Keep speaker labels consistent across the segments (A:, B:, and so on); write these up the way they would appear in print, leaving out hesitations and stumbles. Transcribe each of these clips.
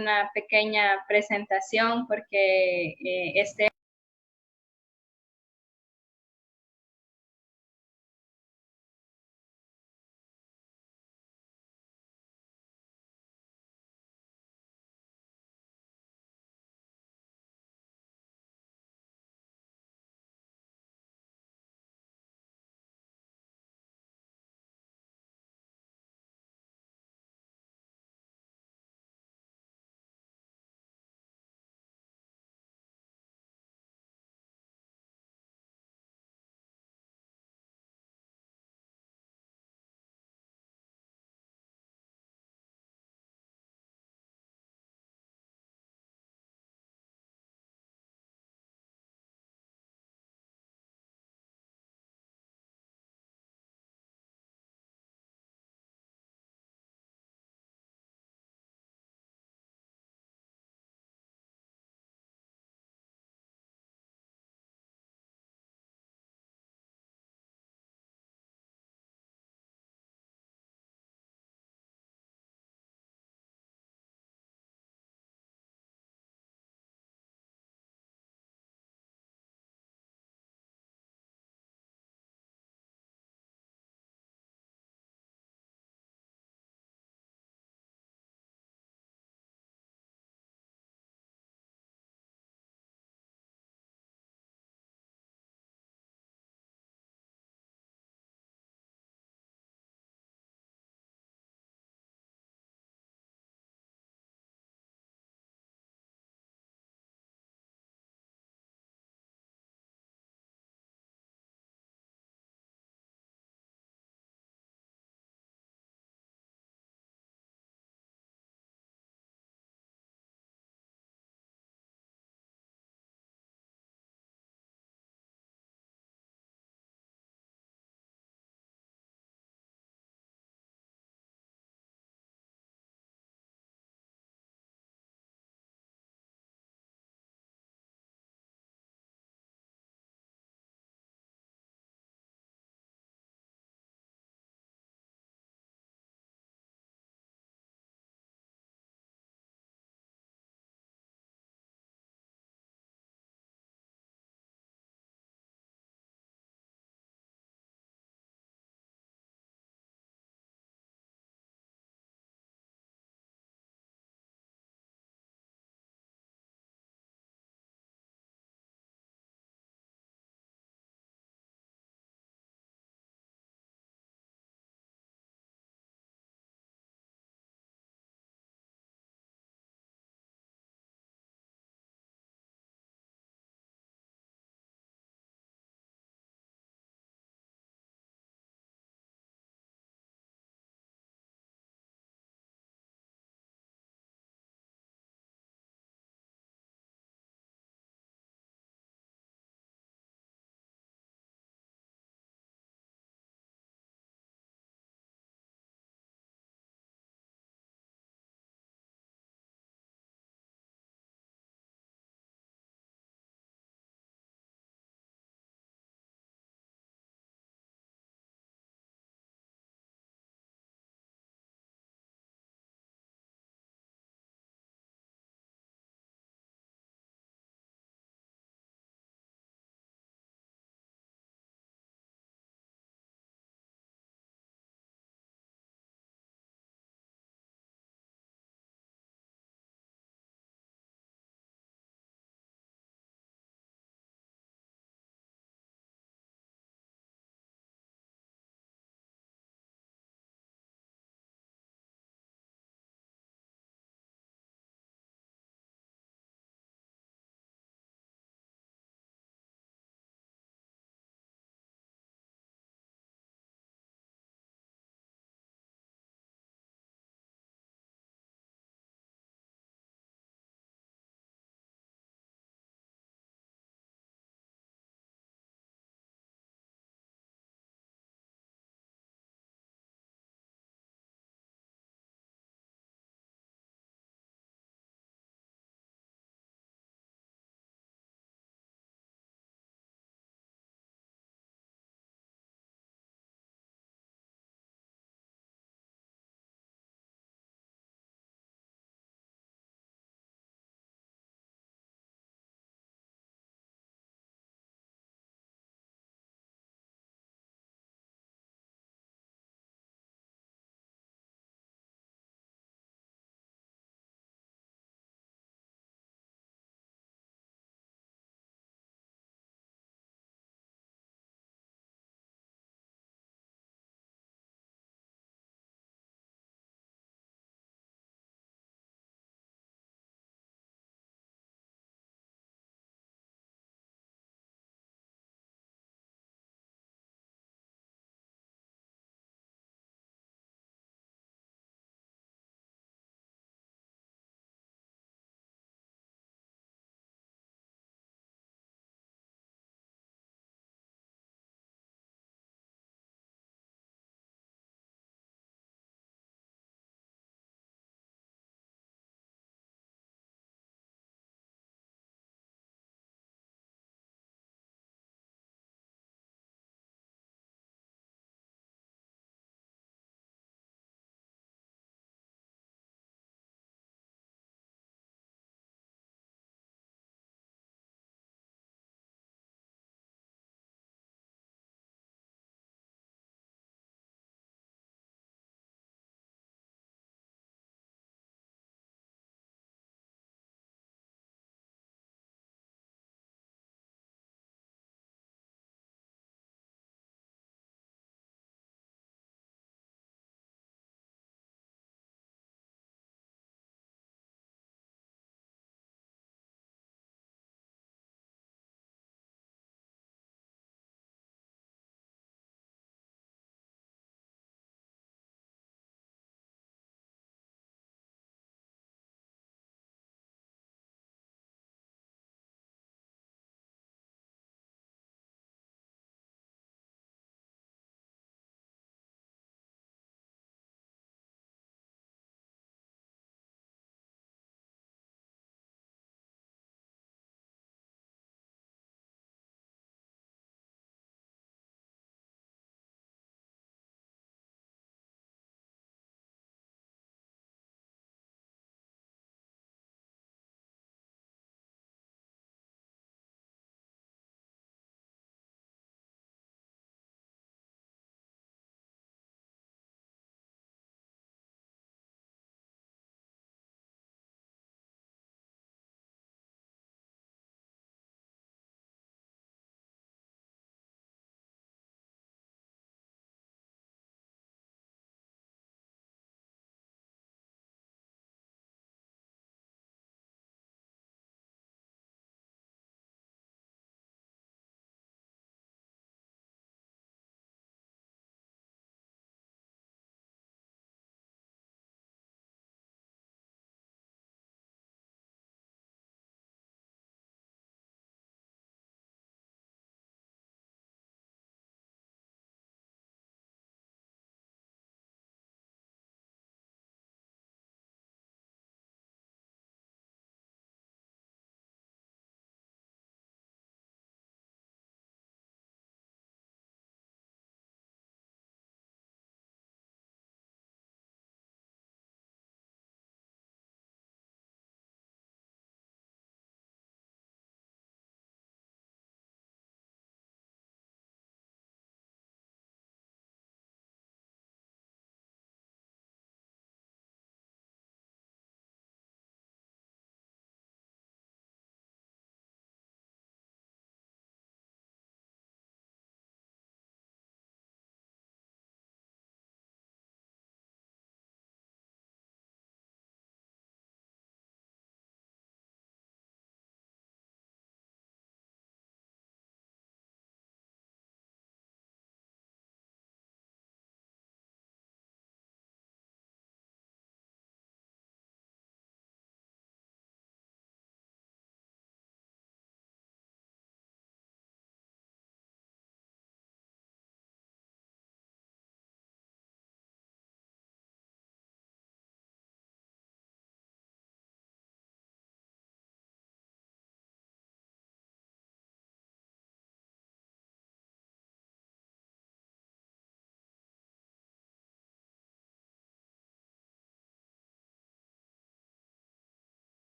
A: una pequeña presentación porque este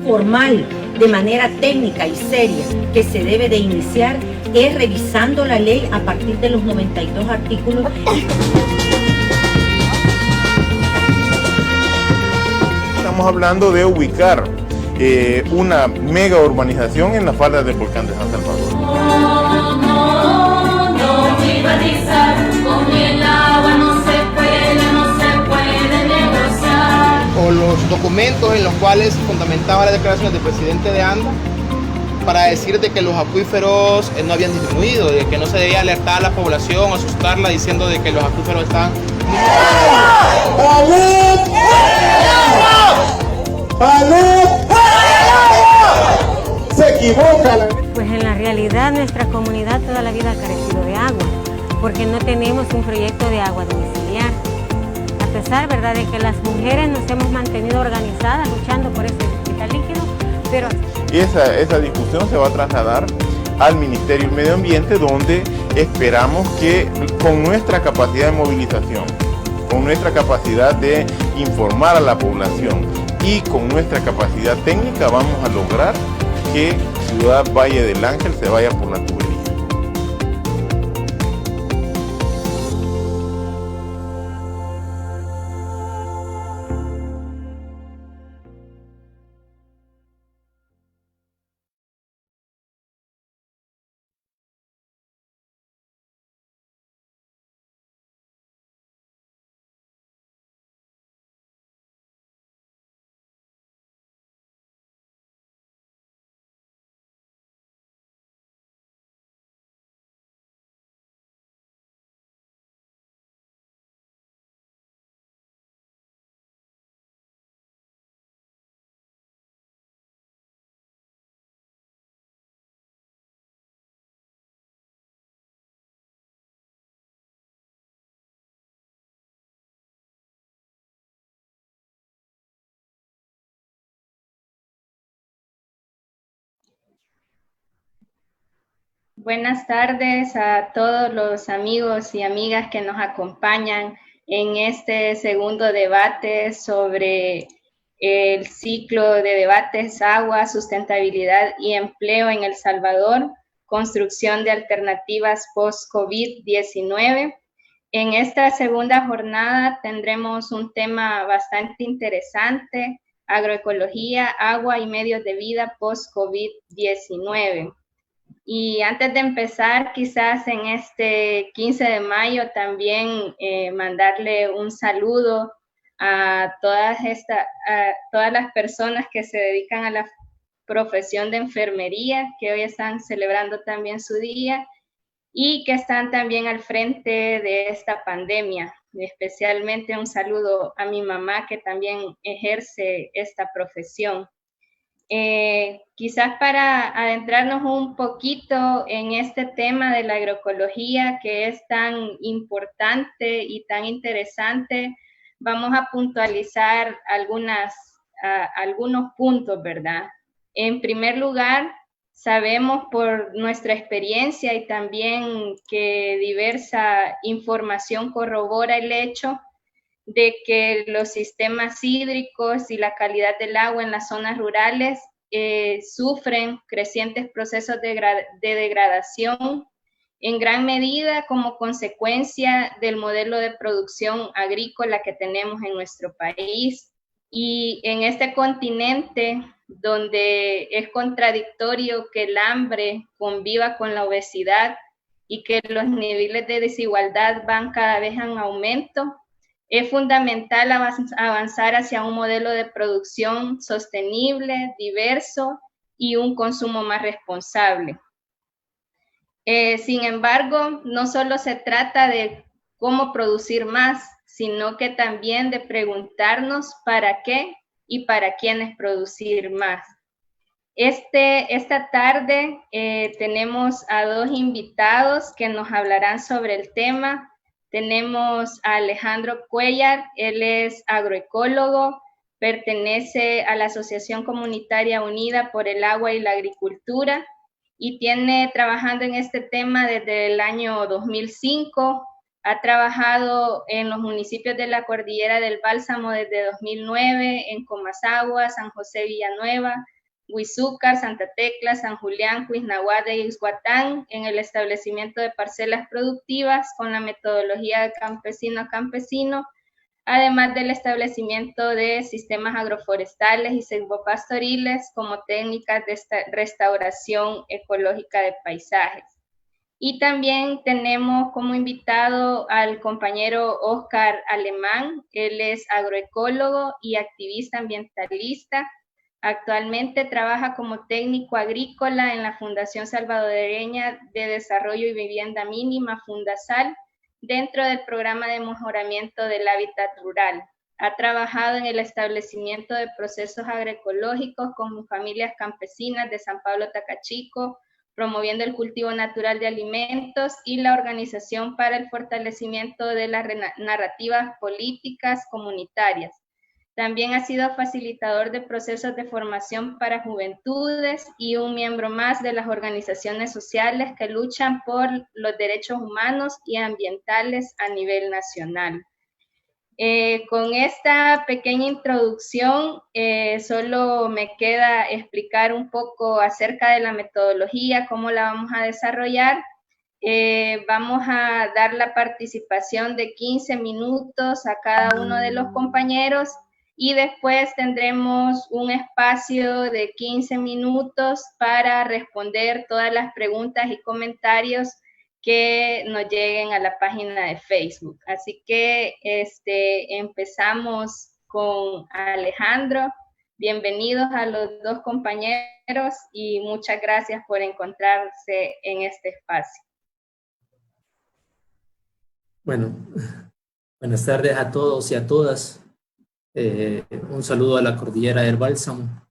B: Formal, de manera técnica y seria, que se debe de iniciar es revisando la ley a partir de los 92 artículos.
C: Estamos hablando de ubicar una mega urbanización en las faldas del volcán de San Salvador.
D: No privatizar, con el agua no se puede negociar.
E: O los documentos en los cuales fundamentaba las declaraciones del presidente de ANDA para decir de que los acuíferos no habían disminuido, de que no se debía alertar a la población, asustarla diciendo de que los acuíferos estaban...
C: ¡Se equivoca!
F: Pues en la realidad nuestra comunidad toda la vida ha carecido de agua, porque no tenemos un proyecto de agua domiciliar. A pesar, ¿verdad?, de que las mujeres nos hemos mantenido organizadas luchando por ese vital líquido, pero...
C: Esa discusión se va a trasladar al Ministerio del Medio Ambiente, donde esperamos que con nuestra capacidad de movilización, con nuestra capacidad de informar a la población y con nuestra capacidad técnica vamos a lograr que Ciudad Valle del Ángel se vaya por la tubería.
A: Buenas tardes a todos los amigos y amigas que nos acompañan en este segundo debate sobre el ciclo de debates agua, sustentabilidad y empleo en El Salvador, construcción de alternativas post-COVID-19. En esta segunda jornada tendremos un tema bastante interesante, agroecología, agua y medios de vida post-COVID-19. Y antes de empezar, quizás en este 15 de mayo también mandarle un saludo a todas las personas que se dedican a la profesión de enfermería, que hoy están celebrando también su día y que están también al frente de esta pandemia. Especialmente un saludo a mi mamá, que también ejerce esta profesión. Quizás para adentrarnos un poquito en este tema de la agroecología, que es tan importante y tan interesante, vamos a puntualizar algunos puntos, ¿verdad? En primer lugar, sabemos por nuestra experiencia y también que diversa información corrobora el hecho de que los sistemas hídricos y la calidad del agua en las zonas rurales sufren crecientes procesos de degradación, en gran medida como consecuencia del modelo de producción agrícola que tenemos en nuestro país. Y en este continente, donde es contradictorio que el hambre conviva con la obesidad y que los niveles de desigualdad van cada vez en aumento, es fundamental avanzar hacia un modelo de producción sostenible, diverso y un consumo más responsable. Sin embargo, no solo se trata de cómo producir más, sino que también de preguntarnos para qué y para quiénes producir más. Esta tarde tenemos a dos invitados que nos hablarán sobre el tema. Tenemos a Alejandro Cuellar, él es agroecólogo, pertenece a la Asociación Comunitaria Unida por el Agua y la Agricultura y tiene trabajando en este tema desde el año 2005. Ha trabajado en los municipios de la Cordillera del Bálsamo desde 2009, en Comasagua, San José Villanueva, Huizúcar, Santa Tecla, San Julián, Cuisnahuate y Ixhuatán, en el establecimiento de parcelas productivas con la metodología de campesino a campesino, además del establecimiento de sistemas agroforestales y silvopastoriles como técnicas de restauración ecológica de paisajes. Y también tenemos como invitado al compañero Oscar Alemán. Él es agroecólogo y activista ambientalista. Actualmente trabaja como técnico agrícola en la Fundación Salvadoreña de Desarrollo y Vivienda Mínima, Fundasal, dentro del programa de mejoramiento del hábitat rural. Ha trabajado en el establecimiento de procesos agroecológicos con familias campesinas de San Pablo Tacachico, promoviendo el cultivo natural de alimentos y la organización para el fortalecimiento de las narrativas políticas comunitarias. También ha sido facilitador de procesos de formación para juventudes y un miembro más de las organizaciones sociales que luchan por los derechos humanos y ambientales a nivel nacional. Con esta pequeña introducción, solo me queda explicar un poco acerca de la metodología, cómo la vamos a desarrollar. Vamos a dar la participación de 15 minutos a cada uno de los compañeros y después tendremos un espacio de 15 minutos para responder todas las preguntas y comentarios que nos lleguen a la página de Facebook. Así que empezamos con Alejandro. Bienvenidos a los dos compañeros y muchas gracias por encontrarse en este espacio.
G: Bueno, buenas tardes a todos y a todas. Un saludo a la Cordillera del Bálsamo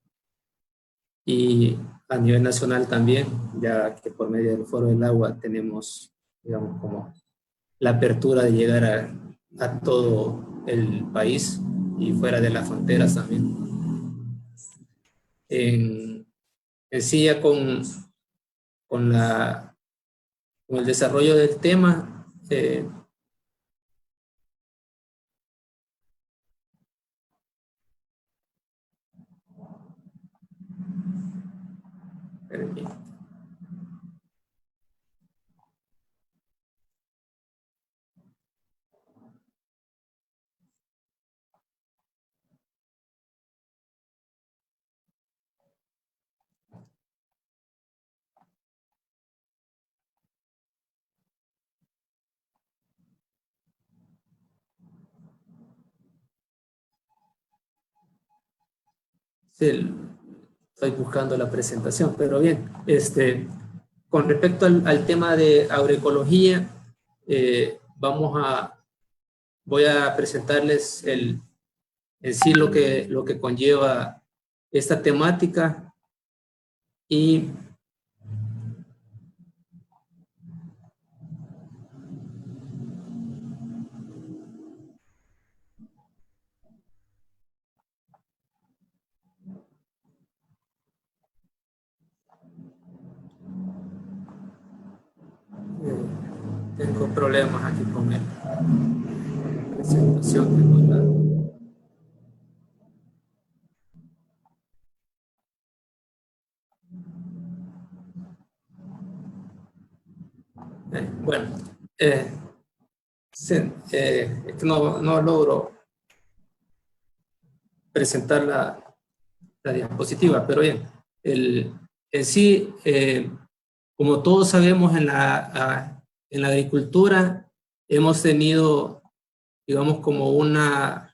G: y a nivel nacional también, ya que por medio del Foro del Agua tenemos, digamos, como la apertura de llegar a todo el país y fuera de las fronteras también. En sí, ya con el desarrollo del tema, sí, estoy buscando la presentación, pero bien, con respecto al tema de agroecología, voy a presentarles en sí lo que conlleva esta temática y tengo problemas aquí con la presentación. Bueno, no logro presentar la diapositiva, pero bien, en sí, como todos sabemos, en la agricultura hemos tenido, digamos, como una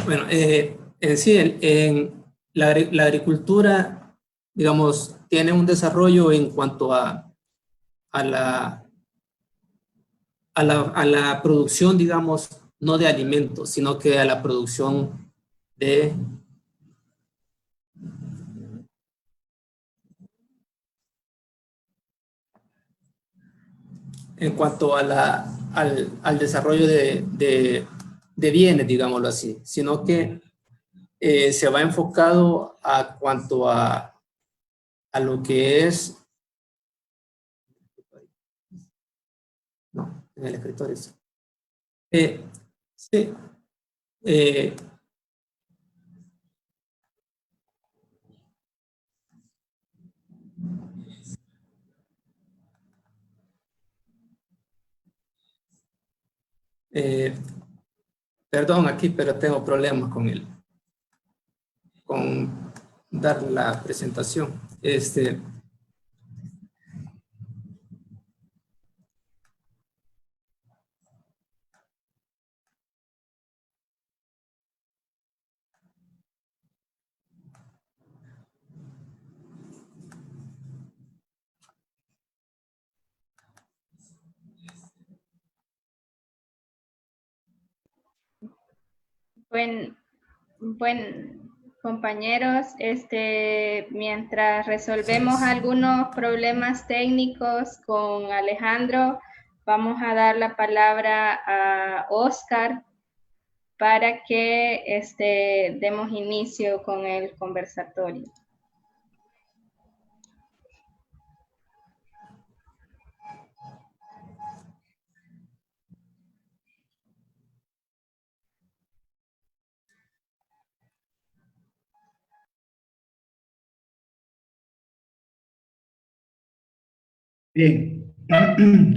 G: Bueno, en sí, en la agricultura, digamos, tiene un desarrollo en cuanto a la producción, digamos, no de alimentos, sino que a la producción de en cuanto a al desarrollo de bienes, digámoslo así, sino que se va enfocado a cuanto a lo que es... No, en el escritorio. Sí. Perdón aquí, pero tengo problemas con dar la presentación.
A: Bueno, compañeros, mientras resolvemos algunos problemas técnicos con Alejandro, vamos a dar la palabra a Oscar para que demos inicio con el conversatorio.
H: Bien,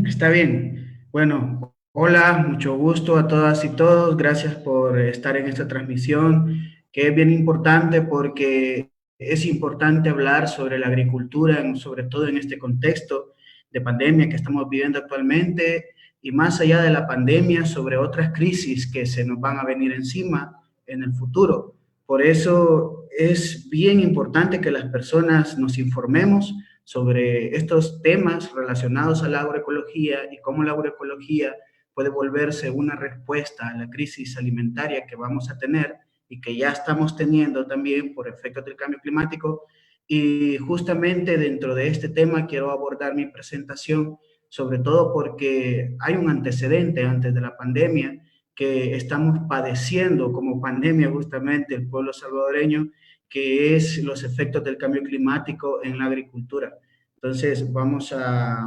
H: está bien. Bueno, hola, mucho gusto a todas y todos. Gracias por estar en esta transmisión, que es bien importante porque es importante hablar sobre la agricultura, sobre todo en este contexto de pandemia que estamos viviendo actualmente y más allá de la pandemia, sobre otras crisis que se nos van a venir encima en el futuro. Por eso es bien importante que las personas nos informemos sobre estos temas relacionados a la agroecología y cómo la agroecología puede volverse una respuesta a la crisis alimentaria que vamos a tener y que ya estamos teniendo también por efectos del cambio climático. Y justamente dentro de este tema quiero abordar mi presentación, sobre todo porque hay un antecedente antes de la pandemia que estamos padeciendo como pandemia justamente el pueblo salvadoreño, que es los efectos del cambio climático en la agricultura. Entonces, vamos a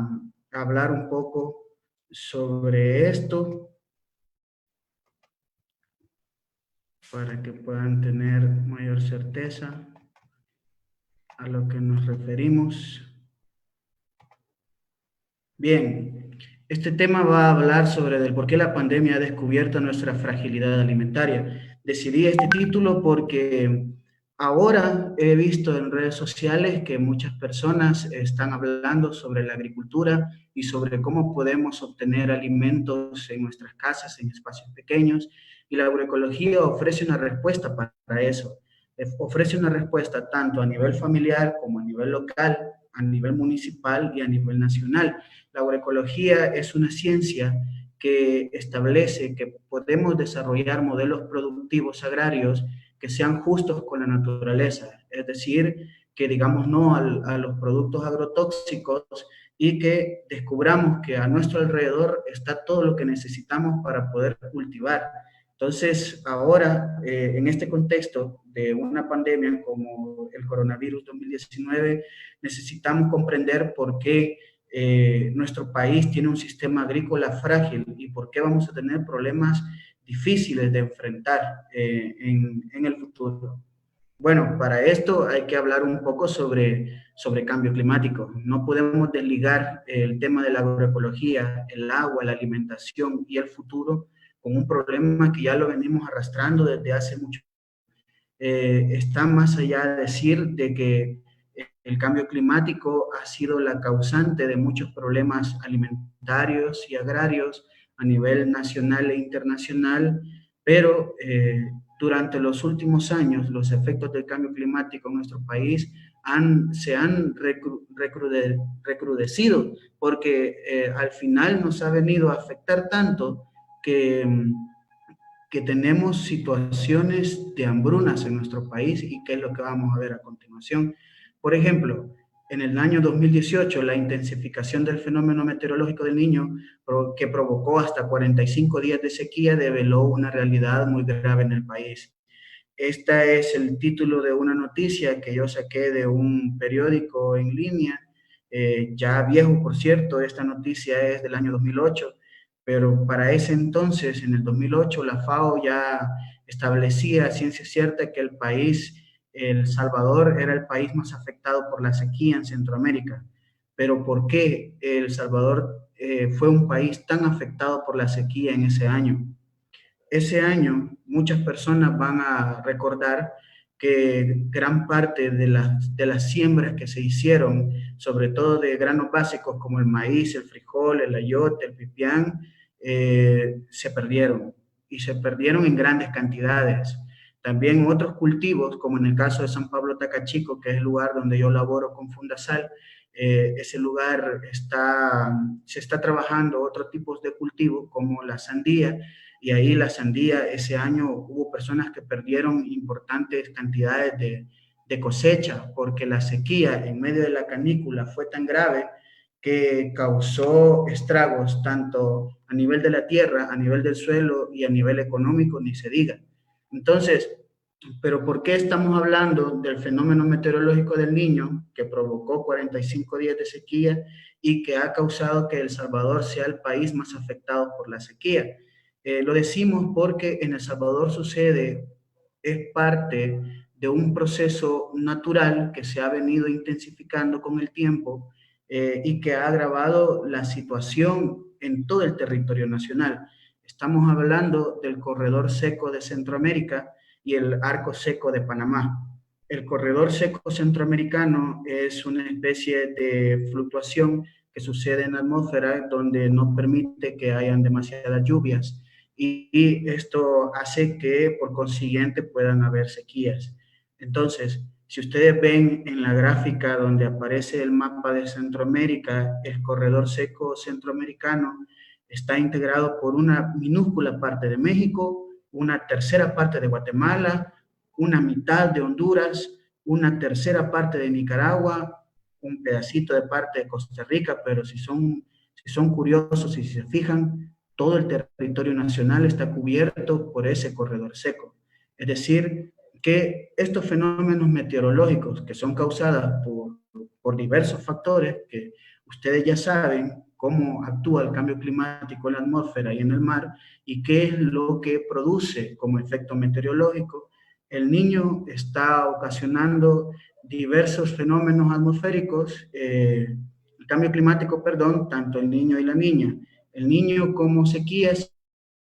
H: hablar un poco sobre esto para que puedan tener mayor certeza a lo que nos referimos. Bien, este tema va a hablar sobre el por qué la pandemia ha descubierto nuestra fragilidad alimentaria. Decidí este título porque ahora he visto en redes sociales que muchas personas están hablando sobre la agricultura y sobre cómo podemos obtener alimentos en nuestras casas, en espacios pequeños, y la agroecología ofrece una respuesta para eso. Ofrece una respuesta tanto a nivel familiar como a nivel local, a nivel municipal y a nivel nacional. La agroecología es una ciencia que establece que podemos desarrollar modelos productivos agrarios que sean justos con la naturaleza, es decir, que digamos no a los productos agrotóxicos y que descubramos que a nuestro alrededor está todo lo que necesitamos para poder cultivar. Entonces, ahora, en este contexto de una pandemia como el coronavirus 2019, necesitamos comprender por qué nuestro país tiene un sistema agrícola frágil y por qué vamos a tener problemas difíciles de enfrentar en el futuro. Bueno, para esto hay que hablar un poco sobre cambio climático. No podemos desligar el tema de la agroecología, el agua, la alimentación y el futuro con un problema que ya lo venimos arrastrando desde hace mucho. Está más allá de decir de que el cambio climático ha sido la causante de muchos problemas alimentarios y agrarios a nivel nacional e internacional, pero durante los últimos años los efectos del cambio climático en nuestro país se han recrudecido porque al final nos ha venido a afectar tanto que tenemos situaciones de hambrunas en nuestro país y qué es lo que vamos a ver a continuación. Por ejemplo, en el año 2018, la intensificación del fenómeno meteorológico del Niño, que provocó hasta 45 días de sequía, develó una realidad muy grave en el país. Este es el título de una noticia que yo saqué de un periódico en línea, ya viejo, por cierto. Esta noticia es del año 2008, pero para ese entonces, en el 2008, la FAO ya establecía a ciencia cierta que el país, El Salvador, era el país más afectado por la sequía en Centroamérica. Pero ¿por qué El Salvador fue un país tan afectado por la sequía en ese año? Ese año muchas personas van a recordar que gran parte de las siembras que se hicieron, sobre todo de granos básicos como el maíz, el frijol, el ayote, el pipián, se perdieron, y se perdieron en grandes cantidades. También otros cultivos, como en el caso de San Pablo Tacachico, que es el lugar donde yo laboro con Fundasal, ese lugar se está trabajando otros tipos de cultivos como la sandía, y ahí la sandía, ese año hubo personas que perdieron importantes cantidades de cosecha, porque la sequía en medio de la canícula fue tan grave que causó estragos tanto a nivel de la tierra, a nivel del suelo y a nivel económico, ni se diga. Entonces, ¿pero por qué estamos hablando del fenómeno meteorológico del Niño, que provocó 45 días de sequía y que ha causado que El Salvador sea el país más afectado por la sequía? Lo decimos porque en El Salvador es parte de un proceso natural que se ha venido intensificando con el tiempo, y que ha agravado la situación en todo el territorio nacional. Estamos hablando del corredor seco de Centroamérica y el arco seco de Panamá. El corredor seco centroamericano es una especie de fluctuación que sucede en la atmósfera donde no permite que hayan demasiadas lluvias, y esto hace que por consiguiente puedan haber sequías. Entonces, si ustedes ven en la gráfica donde aparece el mapa de Centroamérica, el corredor seco centroamericano está integrado por una minúscula parte de México, una tercera parte de Guatemala, una mitad de Honduras, una tercera parte de Nicaragua, un pedacito de parte de Costa Rica, pero si son curiosos y si se fijan, todo el territorio nacional está cubierto por ese corredor seco. Es decir, que estos fenómenos meteorológicos que son causados por diversos factores, que ustedes ya saben cómo actúa el cambio climático en la atmósfera y en el mar, y qué es lo que produce como efecto meteorológico, el Niño está ocasionando diversos fenómenos atmosféricos, el cambio climático, perdón, tanto el Niño y la Niña. El Niño como sequías,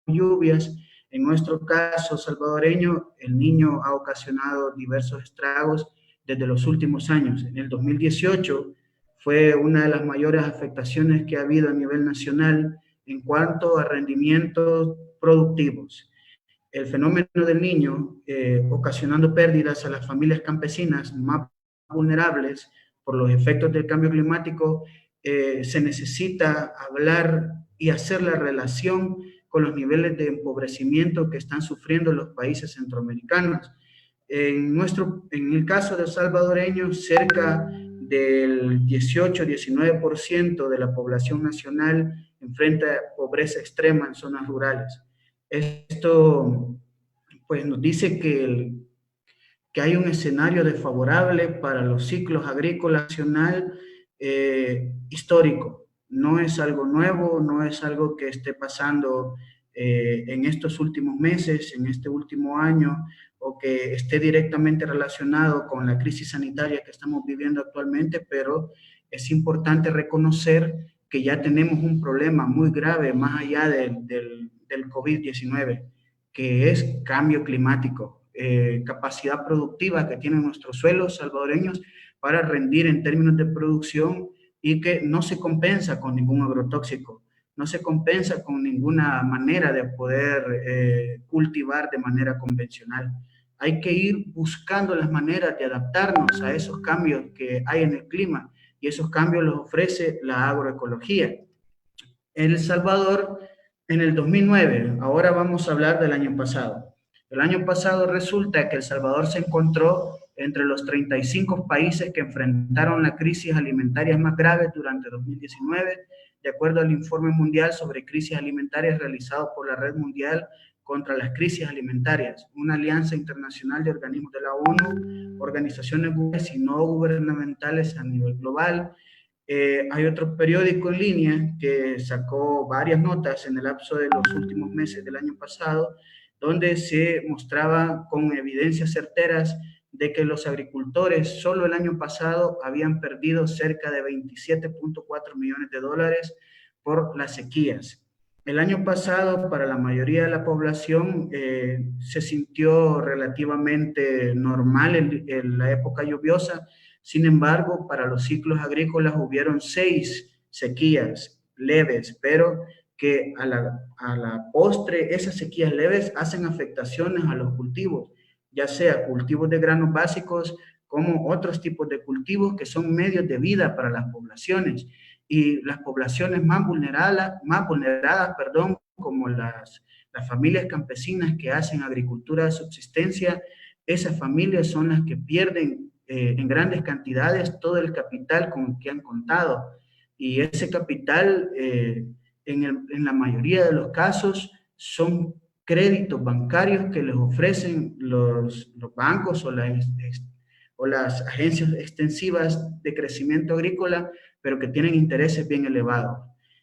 H: lluvias. En nuestro caso salvadoreño, el Niño ha ocasionado diversos estragos desde los últimos años. En el 2018 fue una de las mayores afectaciones que ha habido a nivel nacional en cuanto a rendimientos productivos. El fenómeno del Niño, ocasionando pérdidas a las familias campesinas más vulnerables por los efectos del cambio climático, se necesita hablar y hacer la relación con los niveles de empobrecimiento que están sufriendo los países centroamericanos. En el caso de salvadoreños, cerca del 18-19% de la población nacional enfrenta pobreza extrema en zonas rurales. Esto pues nos dice que hay un escenario desfavorable para los ciclos agrícolas nacional histórico. No es algo nuevo, no es algo que esté pasando en estos últimos meses, en este último año, o que esté directamente relacionado con la crisis sanitaria que estamos viviendo actualmente, pero es importante reconocer que ya tenemos un problema muy grave más allá del COVID-19, que es cambio climático, capacidad productiva que tienen nuestros suelos salvadoreños para rendir en términos de producción, y que no se compensa con ningún agrotóxico, no se compensa con ninguna manera de poder cultivar de manera convencional. Hay que ir buscando las maneras de adaptarnos a esos cambios que hay en el clima, y esos cambios los ofrece la agroecología. En El Salvador, en el 2009, ahora vamos a hablar del año pasado. El año pasado resulta que El Salvador se encontró entre los 35 países que enfrentaron la crisis alimentaria más grave durante 2019, de acuerdo al Informe Mundial sobre Crisis Alimentarias realizado por la Red Mundial contra las Crisis Alimentarias, una alianza internacional de organismos de la ONU, organizaciones gubernamentales y no gubernamentales a nivel global. Hay otro periódico en línea que sacó varias notas en el lapso de los últimos meses del año pasado, donde se mostraba con evidencias certeras de que los agricultores solo el año pasado habían perdido cerca de 27.4 millones de dólares por las sequías. El año pasado, para la mayoría de la población, se sintió relativamente normal en la época lluviosa. Sin embargo, para los ciclos agrícolas hubieron 6 sequías leves, pero que a la postre esas sequías leves hacen afectaciones a los cultivos, ya sea cultivos de granos básicos como otros tipos de cultivos que son medios de vida para las poblaciones. Y las poblaciones más vulneradas, como las familias campesinas que hacen agricultura de subsistencia, esas familias son las que pierden en grandes cantidades todo el capital con el que han contado. Y ese capital, en la mayoría de los casos, son créditos bancarios que les ofrecen los bancos o las agencias extensivas de crecimiento agrícola, pero que tienen intereses bien elevados.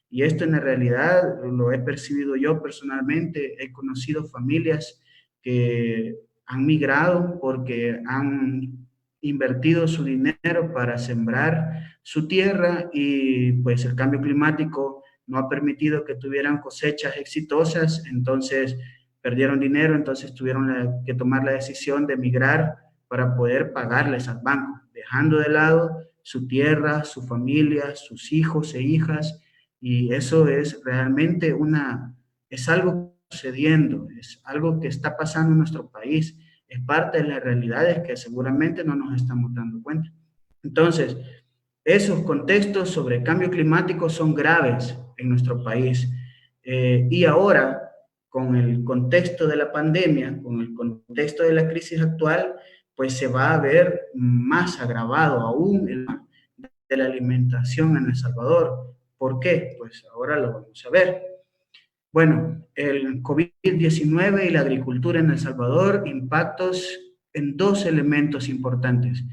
H: Y esto en la realidad lo he percibido yo personalmente. He conocido familias que han migrado porque han invertido su dinero para sembrar su tierra y pues el cambio climático no ha permitido que tuvieran cosechas exitosas, entonces perdieron dinero, entonces tuvieron que tomar la decisión de migrar para poder pagarles al banco, dejando de lado su tierra, su familia, sus hijos e hijas, y eso es realmente es algo sucediendo, es algo que está pasando en nuestro país, es parte de las realidades que seguramente no nos estamos dando cuenta. Entonces, esos contextos sobre cambio climático son graves en nuestro país, y ahora, con el contexto de la pandemia, con el contexto de la crisis actual, pues se va a ver más agravado aún el tema de la alimentación en El Salvador. ¿Por qué? Pues ahora lo vamos a ver. Bueno, el COVID-19 y la agricultura en El Salvador, impactos en 2 elementos importantes,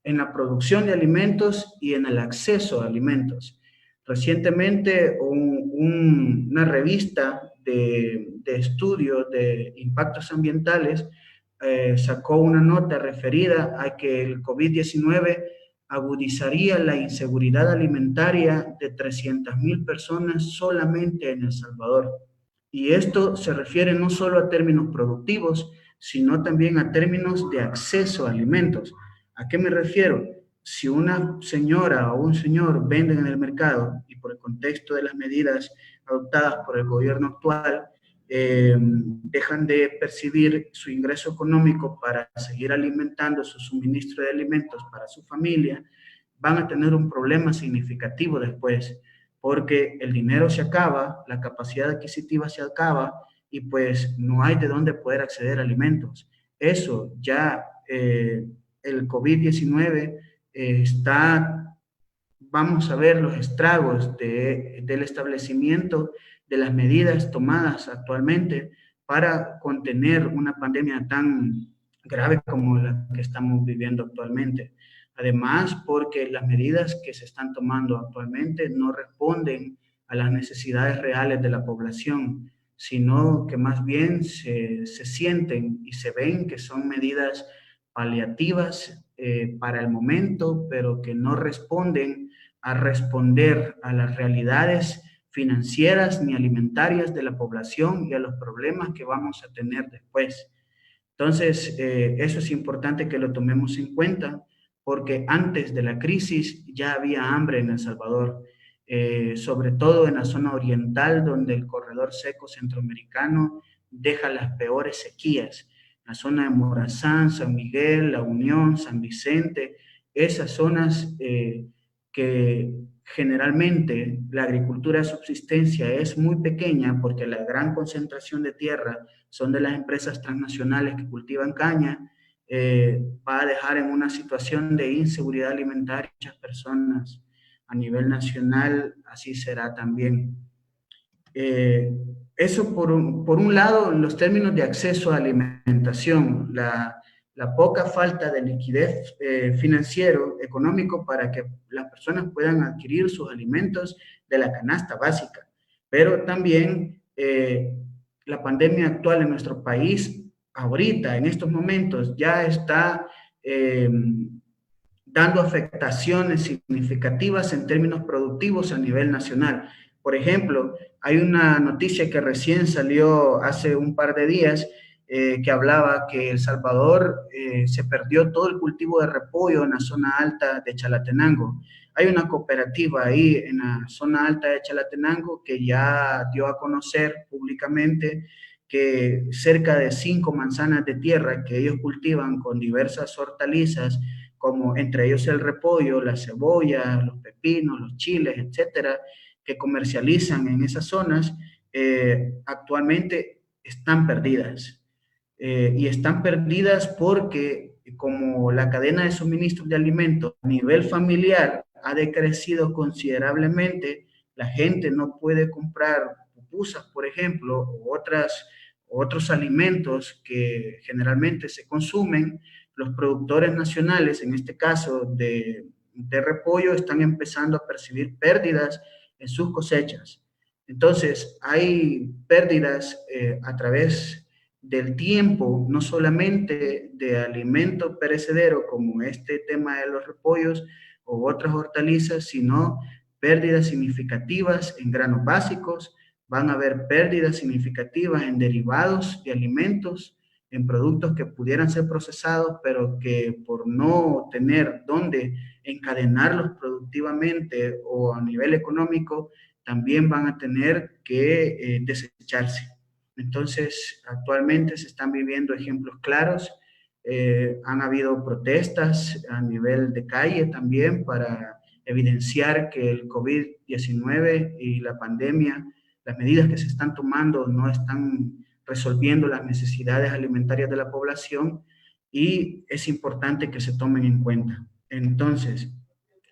H: en la producción de alimentos y en el acceso a alimentos. Recientemente, una revista de estudios de impactos ambientales sacó una nota referida a que el COVID-19 agudizaría la inseguridad alimentaria de 300,000 personas solamente en El Salvador. Y esto se refiere no solo a términos productivos, sino también a términos de acceso a alimentos. ¿A qué me refiero? Si una señora o un señor venden en el mercado y por el contexto de las medidas adoptadas por el gobierno actual, dejan de percibir su ingreso económico para seguir alimentando su suministro de alimentos para su familia, van a tener un problema significativo después, porque el dinero se acaba, la capacidad adquisitiva se acaba y pues no hay de dónde poder acceder a alimentos. Eso ya, el COVID-19 vamos a ver los estragos del establecimiento de las medidas tomadas actualmente para contener una pandemia tan grave como la que estamos viviendo actualmente. Además, porque las medidas que se están tomando actualmente no responden a las necesidades reales de la población, sino que más bien se sienten y se ven que son medidas paliativas para el momento, pero que no responden a responder a las realidades financieras ni alimentarias de la población y a los problemas que vamos a tener después. Entonces, eso es importante que lo tomemos en cuenta, porque antes de la crisis ya había hambre en El Salvador, sobre todo en la zona oriental, donde el corredor seco centroamericano deja las peores sequías. La zona de Morazán, San Miguel, La Unión, San Vicente, esas zonas que generalmente la agricultura de subsistencia es muy pequeña porque la gran concentración de tierra son de las empresas transnacionales que cultivan caña. va a dejar en una situación de inseguridad alimentaria a muchas personas. A nivel nacional, así será también. Eso por un lado, en los términos de acceso a alimentación, la poca falta de liquidez financiero, económico, para que las personas puedan adquirir sus alimentos de la canasta básica. Pero también la pandemia actual en nuestro país, ahorita, en estos momentos, ya está dando afectaciones significativas en términos productivos a nivel nacional. Por ejemplo, hay una noticia que recién salió hace un par de días que hablaba que El Salvador se perdió todo el cultivo de repollo en la zona alta de Chalatenango. Hay una cooperativa ahí en la zona alta de Chalatenango que ya dio a conocer públicamente que cerca de 5 manzanas de tierra que ellos cultivan con diversas hortalizas, como entre ellos el repollo, la cebolla, los pepinos, los chiles, etcétera, que comercializan en esas zonas, actualmente están perdidas. Y están perdidas porque como la cadena de suministro de alimentos a nivel familiar ha decrecido considerablemente, la gente no puede comprar pupusas, por ejemplo, u otros alimentos que generalmente se consumen. Los productores nacionales, en este caso de repollo, están empezando a percibir pérdidas en sus cosechas. Entonces, hay pérdidas a través del tiempo, no solamente de alimento perecedero como este tema de los repollos o otras hortalizas, sino pérdidas significativas en granos básicos, van a haber pérdidas significativas en derivados de alimentos, en productos que pudieran ser procesados, pero que por no tener dónde encadenarlos productivamente o a nivel económico, también van a tener que desecharse. Entonces, actualmente se están viviendo ejemplos claros. Han habido protestas a nivel de calle también para evidenciar que el COVID-19 y la pandemia, las medidas que se están tomando no están resolviendo las necesidades alimentarias de la población y es importante que se tomen en cuenta. Entonces,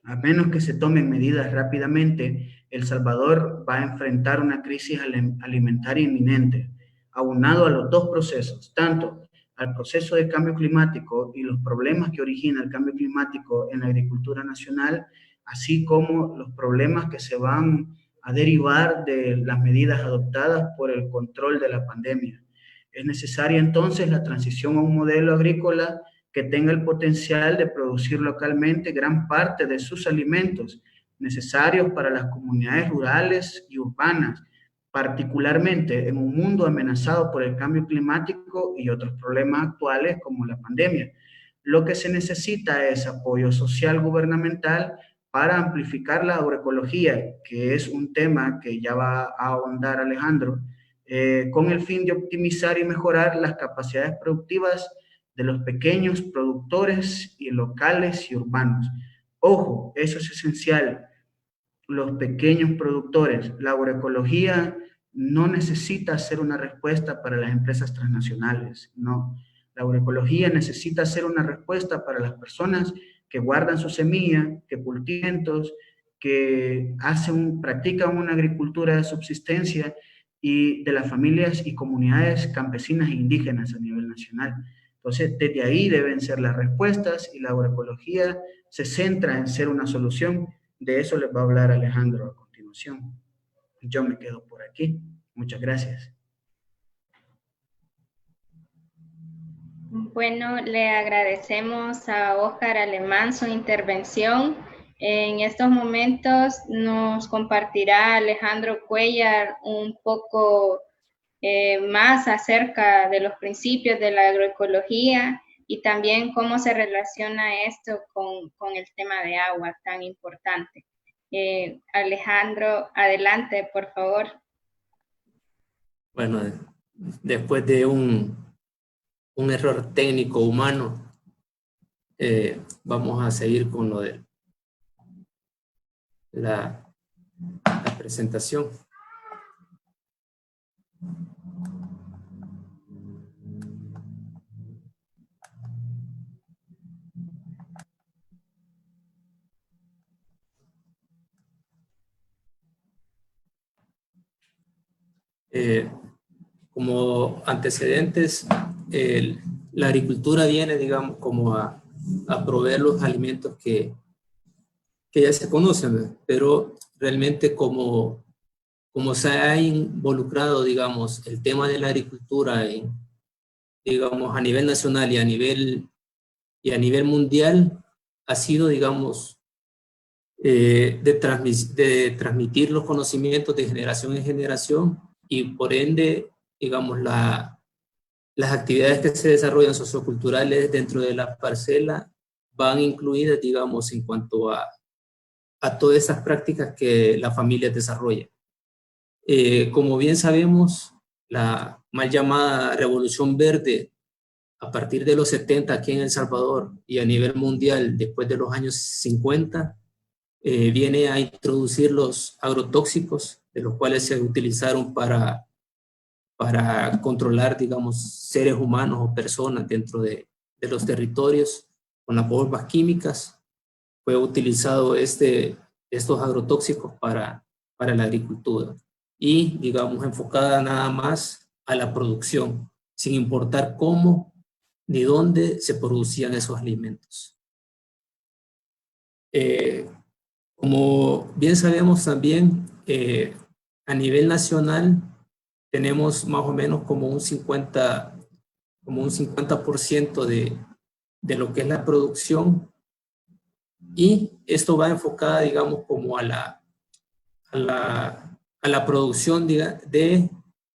H: a menos que se tomen medidas rápidamente, El Salvador va a enfrentar una crisis alimentaria inminente, aunado a los dos procesos, tanto al proceso de cambio climático y los problemas que origina el cambio climático en la agricultura nacional, así como los problemas que se van a derivar de las medidas adoptadas por el control de la pandemia. Es necesaria entonces la transición a un modelo agrícola que tenga el potencial de producir localmente gran parte de sus alimentos necesarios para las comunidades rurales y urbanas, particularmente en un mundo amenazado por el cambio climático y otros problemas actuales como la pandemia. Lo que se necesita es apoyo social gubernamental para amplificar la agroecología, que es un tema que ya va a ahondar Alejandro, con el fin de optimizar y mejorar las capacidades productivas de los pequeños productores y locales y urbanos. Ojo, eso es esencial. Los pequeños productores, la agroecología no necesita ser una respuesta para las empresas transnacionales, no. La agroecología necesita ser una respuesta para las personas que guardan su semilla, que cultivan, que practican una agricultura de subsistencia y de las familias y comunidades campesinas e indígenas a nivel nacional. Entonces, desde ahí deben ser las respuestas y la agroecología se centra en ser una solución. De eso les va a hablar Alejandro a continuación. Yo me quedo por aquí. Muchas gracias.
A: Bueno, le agradecemos a Óscar Alemán su intervención. En estos momentos nos compartirá Alejandro Cuellar un poco más acerca de los principios de la agroecología y también cómo se relaciona esto con el tema de agua tan importante. Alejandro, adelante, por favor.
G: Bueno, después de un error técnico humano, vamos a seguir con lo de la presentación. Como antecedentes, la agricultura viene, digamos, como a proveer los alimentos que ya se conocen, ¿verdad? Pero realmente como se ha involucrado, digamos, el tema de la agricultura digamos, a nivel nacional y a nivel mundial, ha sido, digamos, de transmitir los conocimientos de generación en generación, y por ende, digamos, las actividades que se desarrollan socioculturales dentro de la parcela van incluidas, digamos, en cuanto a todas esas prácticas que la familia desarrolla. Como bien sabemos, la mal llamada Revolución Verde, a partir de los 70 aquí en El Salvador y a nivel mundial después de los años 50, viene a introducir los agrotóxicos, de los cuales se utilizaron para controlar, digamos, seres humanos o personas dentro de los territorios con las bombas químicas. Fue utilizado estos agrotóxicos para la agricultura y, digamos, enfocada nada más a la producción, sin importar cómo ni dónde se producían esos alimentos. Como bien sabemos también, a nivel nacional tenemos más o menos como un 50% de lo que es la producción, y esto va enfocada, digamos, como a la producción de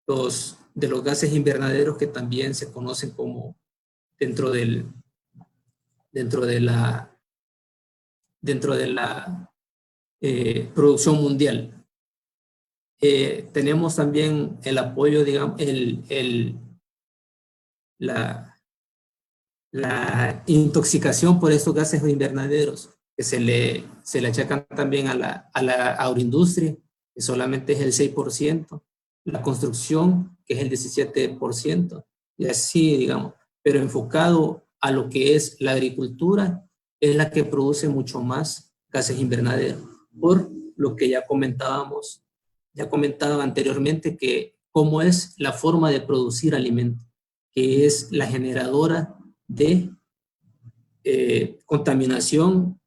G: los gases invernaderos, que también se conocen como dentro de la producción mundial. Tenemos también el apoyo, digamos, la intoxicación por estos gases invernaderos, que se le achacan también a la agroindustria, que solamente es el 6%, la construcción, que es el 17%, y así, digamos, pero enfocado a lo que es la agricultura, es la que produce mucho más gases invernaderos, por lo que ya comentaba anteriormente, que cómo es la forma de producir alimentos, que es la generadora de contaminación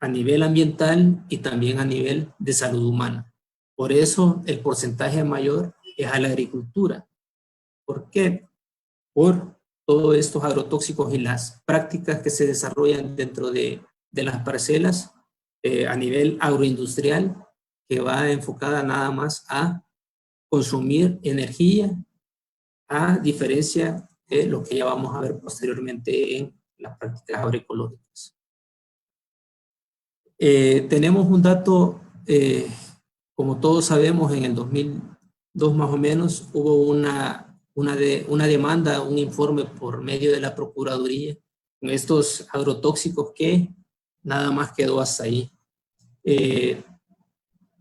G: a nivel ambiental y también a nivel de salud humana. Por eso el porcentaje mayor es a la agricultura. ¿Por qué? Por todos estos agrotóxicos y las prácticas que se desarrollan dentro de las parcelas a nivel agroindustrial, que va enfocada nada más a consumir energía, a diferencia de lo que ya vamos a ver posteriormente en las prácticas agroecológicas. Tenemos un dato, como todos sabemos, en el 2002 más o menos hubo una demanda, un informe por medio de la Procuraduría con estos agrotóxicos, que nada más quedó hasta ahí.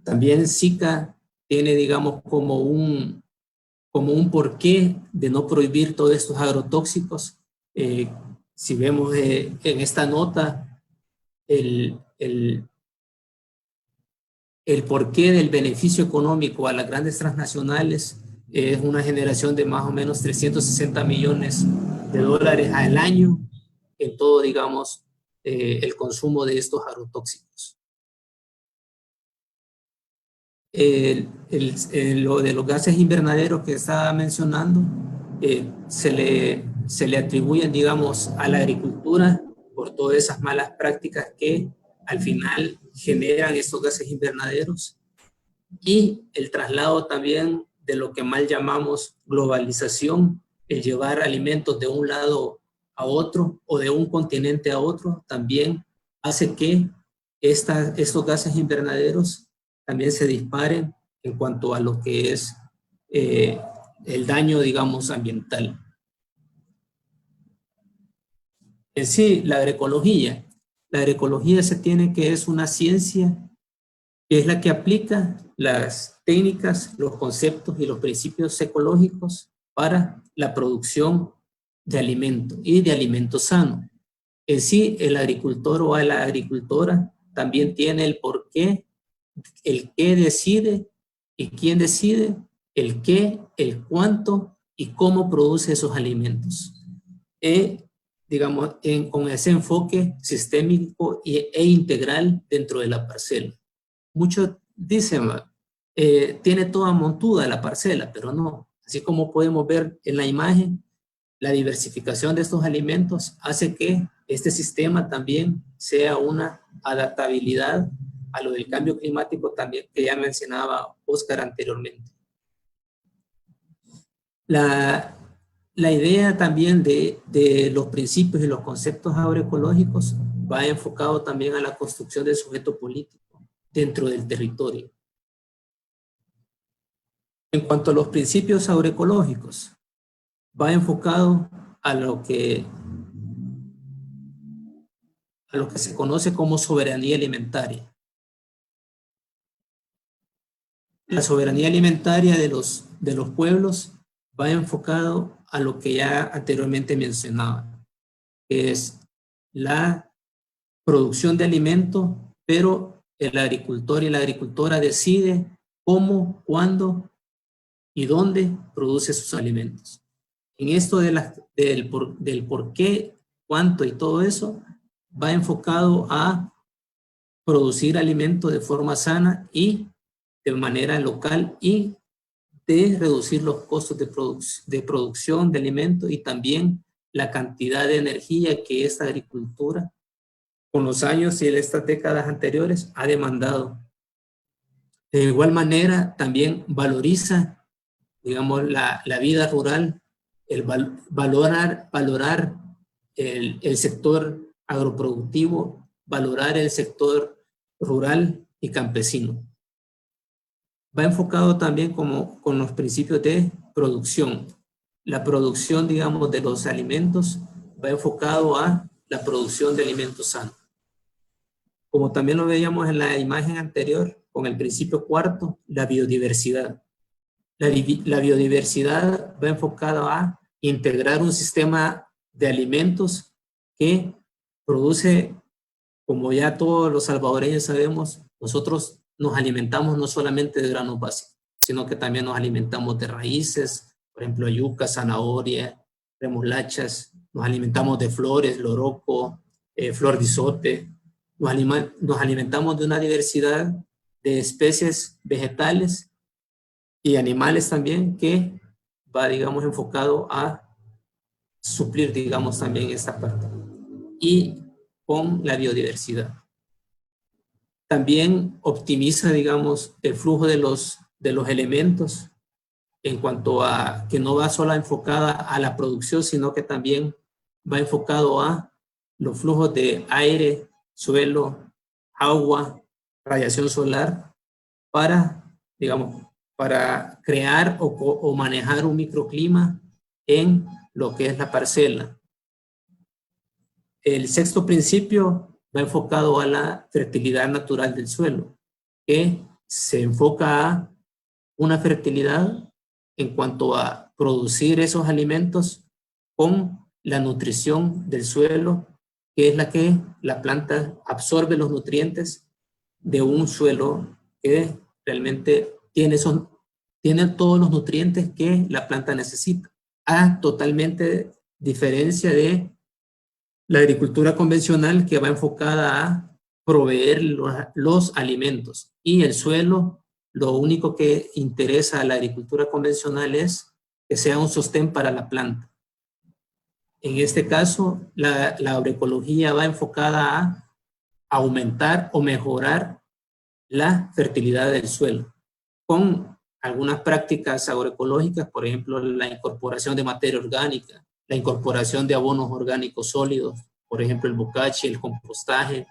G: También SICA tiene, digamos, como un porqué de no prohibir todos estos agrotóxicos. Si vemos en esta nota el porqué del beneficio económico a las grandes transnacionales, es una generación de más o menos 360 millones de dólares al año en todo, digamos, el consumo de estos agrotóxicos. Lo de los gases invernaderos que estaba mencionando, se le atribuyen, digamos, a la agricultura por todas esas malas prácticas que al final generan estos gases invernaderos, y el traslado también de lo que mal llamamos globalización, el llevar alimentos de un lado a otro o de un continente a otro, también hace que estos gases invernaderos también se disparen en cuanto a lo que es el daño, digamos, ambiental. En sí, la agroecología se tiene que es una ciencia que es la que aplica las técnicas, los conceptos y los principios ecológicos para la producción de alimentos y de alimentos sanos. En sí, el agricultor o la agricultora también tiene el porqué, el qué decide y quién decide el qué, el cuánto y cómo produce esos alimentos. Digamos, con ese enfoque sistémico e integral dentro de la parcela. Muchos dicen, tiene toda montuda la parcela, pero no. Así como podemos ver en la imagen, la diversificación de estos alimentos hace que este sistema también sea una adaptabilidad a lo del cambio climático también, que ya mencionaba Oscar anteriormente. La idea también de los principios y los conceptos agroecológicos va enfocado también a la construcción del sujeto político dentro del territorio. En cuanto a los principios agroecológicos, va enfocado a lo que se conoce como soberanía alimentaria. La soberanía alimentaria de los pueblos va enfocado a lo que ya anteriormente mencionaba, que es la producción de alimento, pero el agricultor y la agricultora decide cómo, cuándo y dónde produce sus alimentos. En esto del por qué, cuánto y todo eso, va enfocado a producir alimento de forma sana y de manera local y de reducir los costos de producción de alimentos y también la cantidad de energía que esta agricultura con los años y en estas décadas anteriores ha demandado. De igual manera también valoriza, digamos, la vida rural, valorar el sector agroproductivo, valorar el sector rural y campesino. Va enfocado también con los principios de producción. La producción, digamos, de los alimentos va enfocado a la producción de alimentos sanos. Como también lo veíamos en la imagen anterior, con el principio cuarto, la biodiversidad. La biodiversidad va enfocada a integrar un sistema de alimentos que produce, como ya todos los salvadoreños sabemos, nosotros nos alimentamos no solamente de granos básicos, sino que también nos alimentamos de raíces, por ejemplo, yuca, zanahoria, remolachas, nos alimentamos de flores, loroco, flor de isote, nos alimentamos de una diversidad de especies vegetales y animales también que va, digamos, enfocado a suplir, digamos, también esta parte. Y con la biodiversidad. También optimiza, digamos, el flujo de los elementos en cuanto a que no va solo enfocada a la producción, sino que también va enfocado a los flujos de aire, suelo, agua, radiación solar, para, digamos, para crear o manejar un microclima en lo que es la parcela. El sexto principio va enfocado a la fertilidad natural del suelo, que se enfoca a una fertilidad en cuanto a producir esos alimentos con la nutrición del suelo, que es la que la planta absorbe los nutrientes de un suelo que realmente tiene todos los nutrientes que la planta necesita, a totalmente diferencia de la agricultura convencional, que va enfocada a proveer los alimentos, y el suelo, lo único que interesa a la agricultura convencional es que sea un sostén para la planta. En este caso, la agroecología va enfocada a aumentar o mejorar la fertilidad del suelo con algunas prácticas agroecológicas, por ejemplo, la incorporación de materia orgánica, la incorporación de abonos orgánicos sólidos, por ejemplo, el bocache, el compostaje.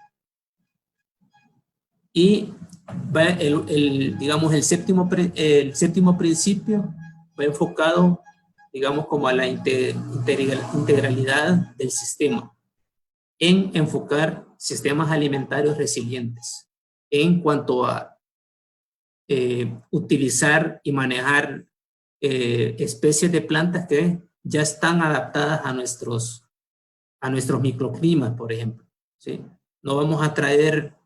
G: Y digamos, el séptimo principio va enfocado, digamos, como a la integralidad del sistema, en enfocar sistemas alimentarios resilientes, en cuanto a utilizar y manejar especies de plantas que ya están adaptadas a nuestros microclimas, por ejemplo, ¿sí? No vamos a traer,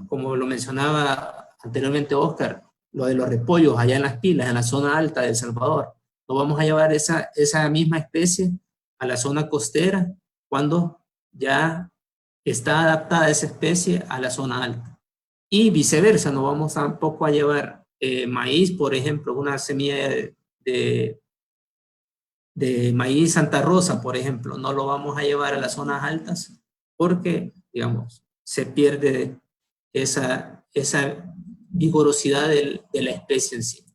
G: como lo mencionaba anteriormente Oscar, lo de los repollos allá en las pilas, en la zona alta de El Salvador. No vamos a llevar esa misma especie a la zona costera cuando ya está adaptada esa especie a la zona alta. Y viceversa, no vamos tampoco a llevar maíz, por ejemplo, una semilla de maíz Santa Rosa, por ejemplo, no lo vamos a llevar a las zonas altas porque, digamos, se pierde esa vigorosidad de la especie en sí.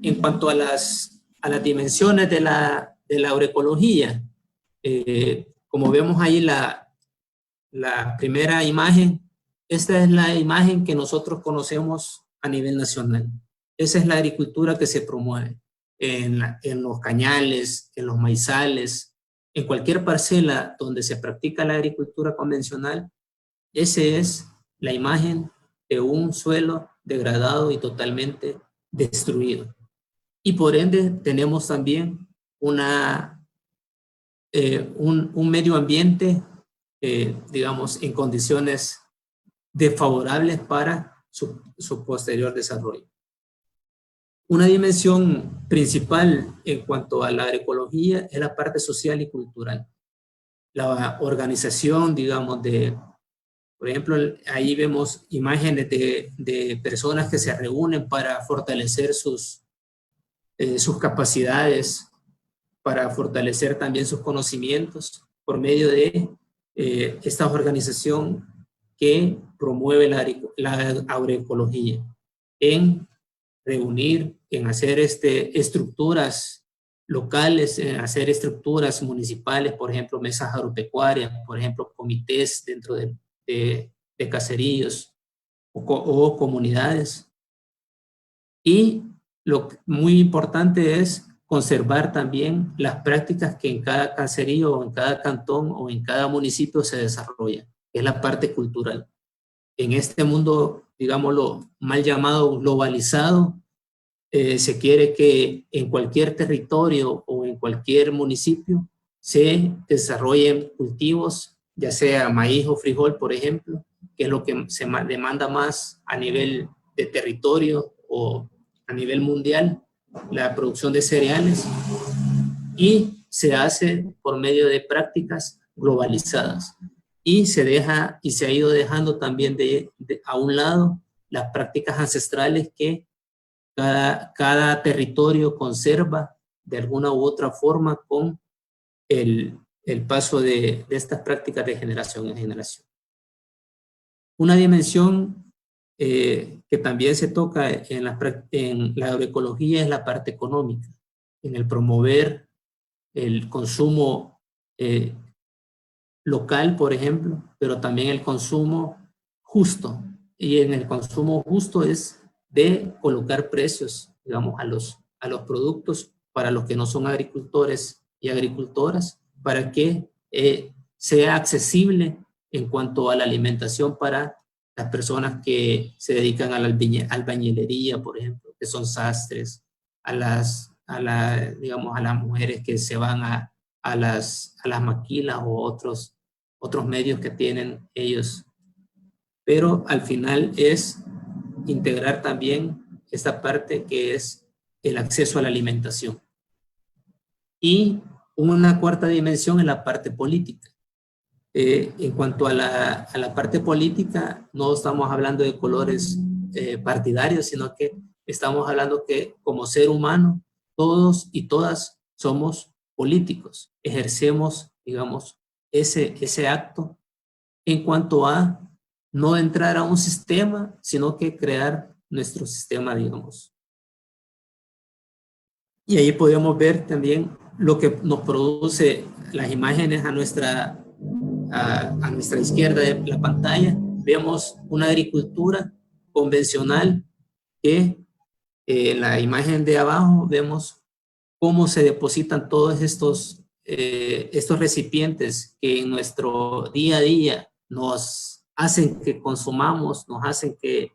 G: En cuanto a las dimensiones de la agroecología, como vemos ahí la primera imagen, esta es la imagen que nosotros conocemos a nivel nacional. Esa es la agricultura que se promueve en los cañales, en los maizales, en cualquier parcela donde se practica la agricultura convencional. Esa es la imagen de un suelo degradado y totalmente destruido. Y por ende tenemos también un medio ambiente, digamos, en condiciones desfavorables para su posterior desarrollo. Una dimensión principal en cuanto a la agroecología es la parte social y cultural. La organización, digamos, por ejemplo, ahí vemos imágenes de personas que se reúnen para fortalecer sus capacidades, para fortalecer también sus conocimientos por medio de esta organización que promueve la agroecología, en reunir, en hacer estructuras locales, en hacer estructuras municipales, por ejemplo, mesas agropecuarias, por ejemplo, comités dentro de caseríos o comunidades. Y lo muy importante es conservar también las prácticas que en cada caserío o en cada cantón o en cada municipio se desarrollan, que es la parte cultural. En este mundo, digámoslo, mal llamado globalizado, se quiere que en cualquier territorio o en cualquier municipio se desarrollen cultivos, ya sea maíz o frijol, por ejemplo, que es lo que se demanda más a nivel de territorio o a nivel mundial, la producción de cereales, y se hace por medio de prácticas globalizadas. Y se ha ido dejando también a un lado las prácticas ancestrales que cada territorio conserva de alguna u otra forma con el paso de estas prácticas de generación en generación. Una dimensión que también se toca en la agroecología es la parte económica, en el promover el consumo local, por ejemplo, pero también el consumo justo. Y en el consumo justo es de colocar precios, digamos, a los productos para los que no son agricultores y agricultoras, para que sea accesible en cuanto a la alimentación para las personas que se dedican a la albañilería, por ejemplo, que son sastres, a las mujeres que se van a las maquilas o otros medios que tienen ellos. Pero al final es integrar también esta parte que es el acceso a la alimentación. Y una cuarta dimensión es la parte política. En cuanto a la parte política, no estamos hablando de colores partidarios, sino que estamos hablando que como ser humano, todos y todas somos políticos. Ejercemos, digamos, ese acto en cuanto a no entrar a un sistema, sino que crear nuestro sistema, digamos. Y ahí podemos ver también lo que nos produce las imágenes a nuestra izquierda de la pantalla. Vemos una agricultura convencional que en la imagen de abajo vemos cómo se depositan todos estos recipientes que en nuestro día a día nos hacen que consumamos, nos hacen que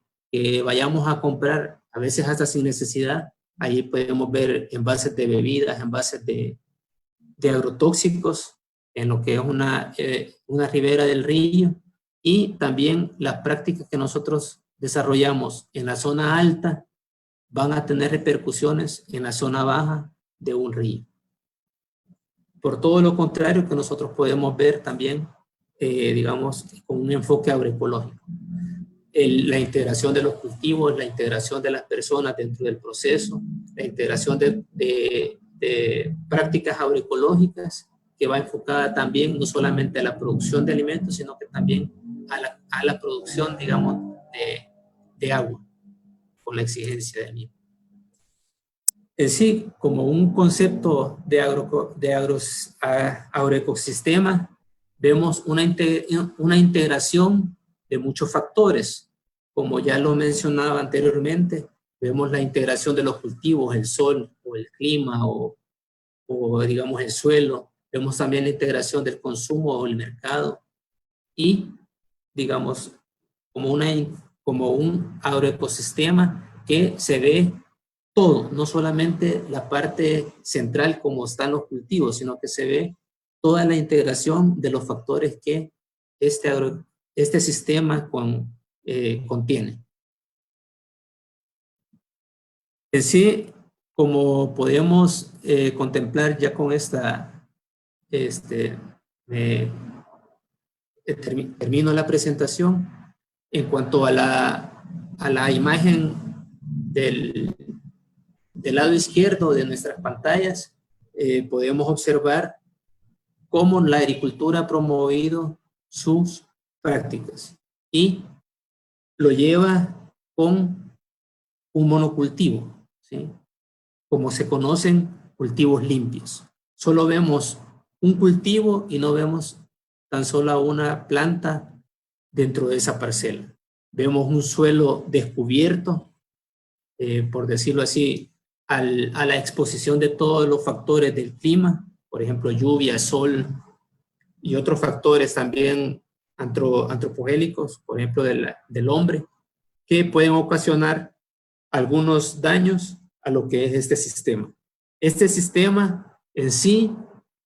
G: vayamos a comprar, a veces hasta sin necesidad. Ahí podemos ver envases de bebidas, envases de agrotóxicos, en lo que es una ribera del río, y también las prácticas que nosotros desarrollamos en la zona alta van a tener repercusiones en la zona baja de un río. Por todo lo contrario que nosotros podemos ver también, digamos, con un enfoque agroecológico. La integración de los cultivos, la integración de las personas dentro del proceso, la integración de prácticas agroecológicas que va enfocada también no solamente a la producción de alimentos, sino que también a la producción, digamos, de agua, con la exigencia del mismo. En sí, como un concepto de agroecosistema, vemos una integración de muchos factores. Como ya lo mencionaba anteriormente, vemos la integración de los cultivos, el sol o el clima o digamos el suelo. Vemos también la integración del consumo o el mercado y, digamos, como un agroecosistema que se ve todo, no solamente la parte central como están los cultivos, sino que se ve toda la integración de los factores que este sistema contiene. En sí, como podemos contemplar ya con termino la presentación. En cuanto a la imagen del lado izquierdo de nuestras pantallas, podemos observar cómo la agricultura ha promovido sus prácticas y lo lleva con un monocultivo, ¿sí? Como se conocen, cultivos limpios. Solo vemos un cultivo y no vemos tan solo una planta dentro de esa parcela. Vemos un suelo descubierto, por decirlo así, a la exposición de todos los factores del clima, por ejemplo, lluvia, sol y otros factores también antropogénicos, por ejemplo, del hombre, que pueden ocasionar algunos daños a lo que es este sistema. Este sistema en sí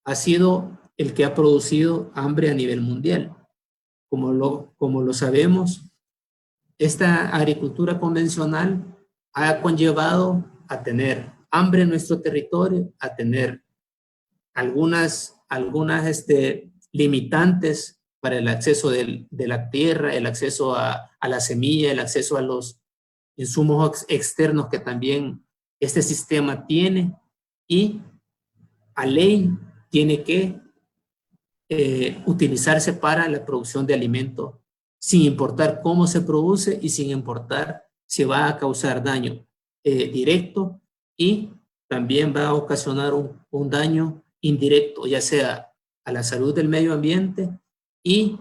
G: ha sido el que ha producido hambre a nivel mundial. Como lo sabemos, esta agricultura convencional ha conllevado a tener hambre en nuestro territorio, a tener algunas limitantes para el acceso de la tierra, el acceso a la semilla, el acceso a los insumos externos que también este sistema tiene, y a ley tiene que utilizarse para la producción de alimentos sin importar cómo se produce y sin importar si va a causar daño directo, y también va a ocasionar un daño indirecto, ya sea a la salud del medio ambiente y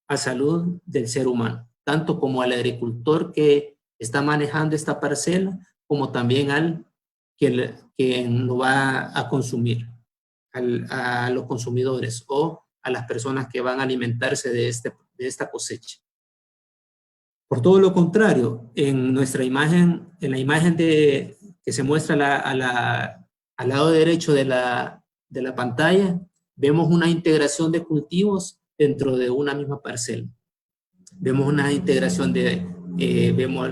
G: a salud del ser humano, tanto como al agricultor que está manejando esta parcela, como también al que lo va a consumir, a los consumidores o a las personas que van a alimentarse de esta cosecha. Por todo lo contrario, en nuestra imagen, en la imagen que se muestra al lado derecho de la pantalla, vemos una integración de cultivos dentro de una misma parcela. Vemos una integración vemos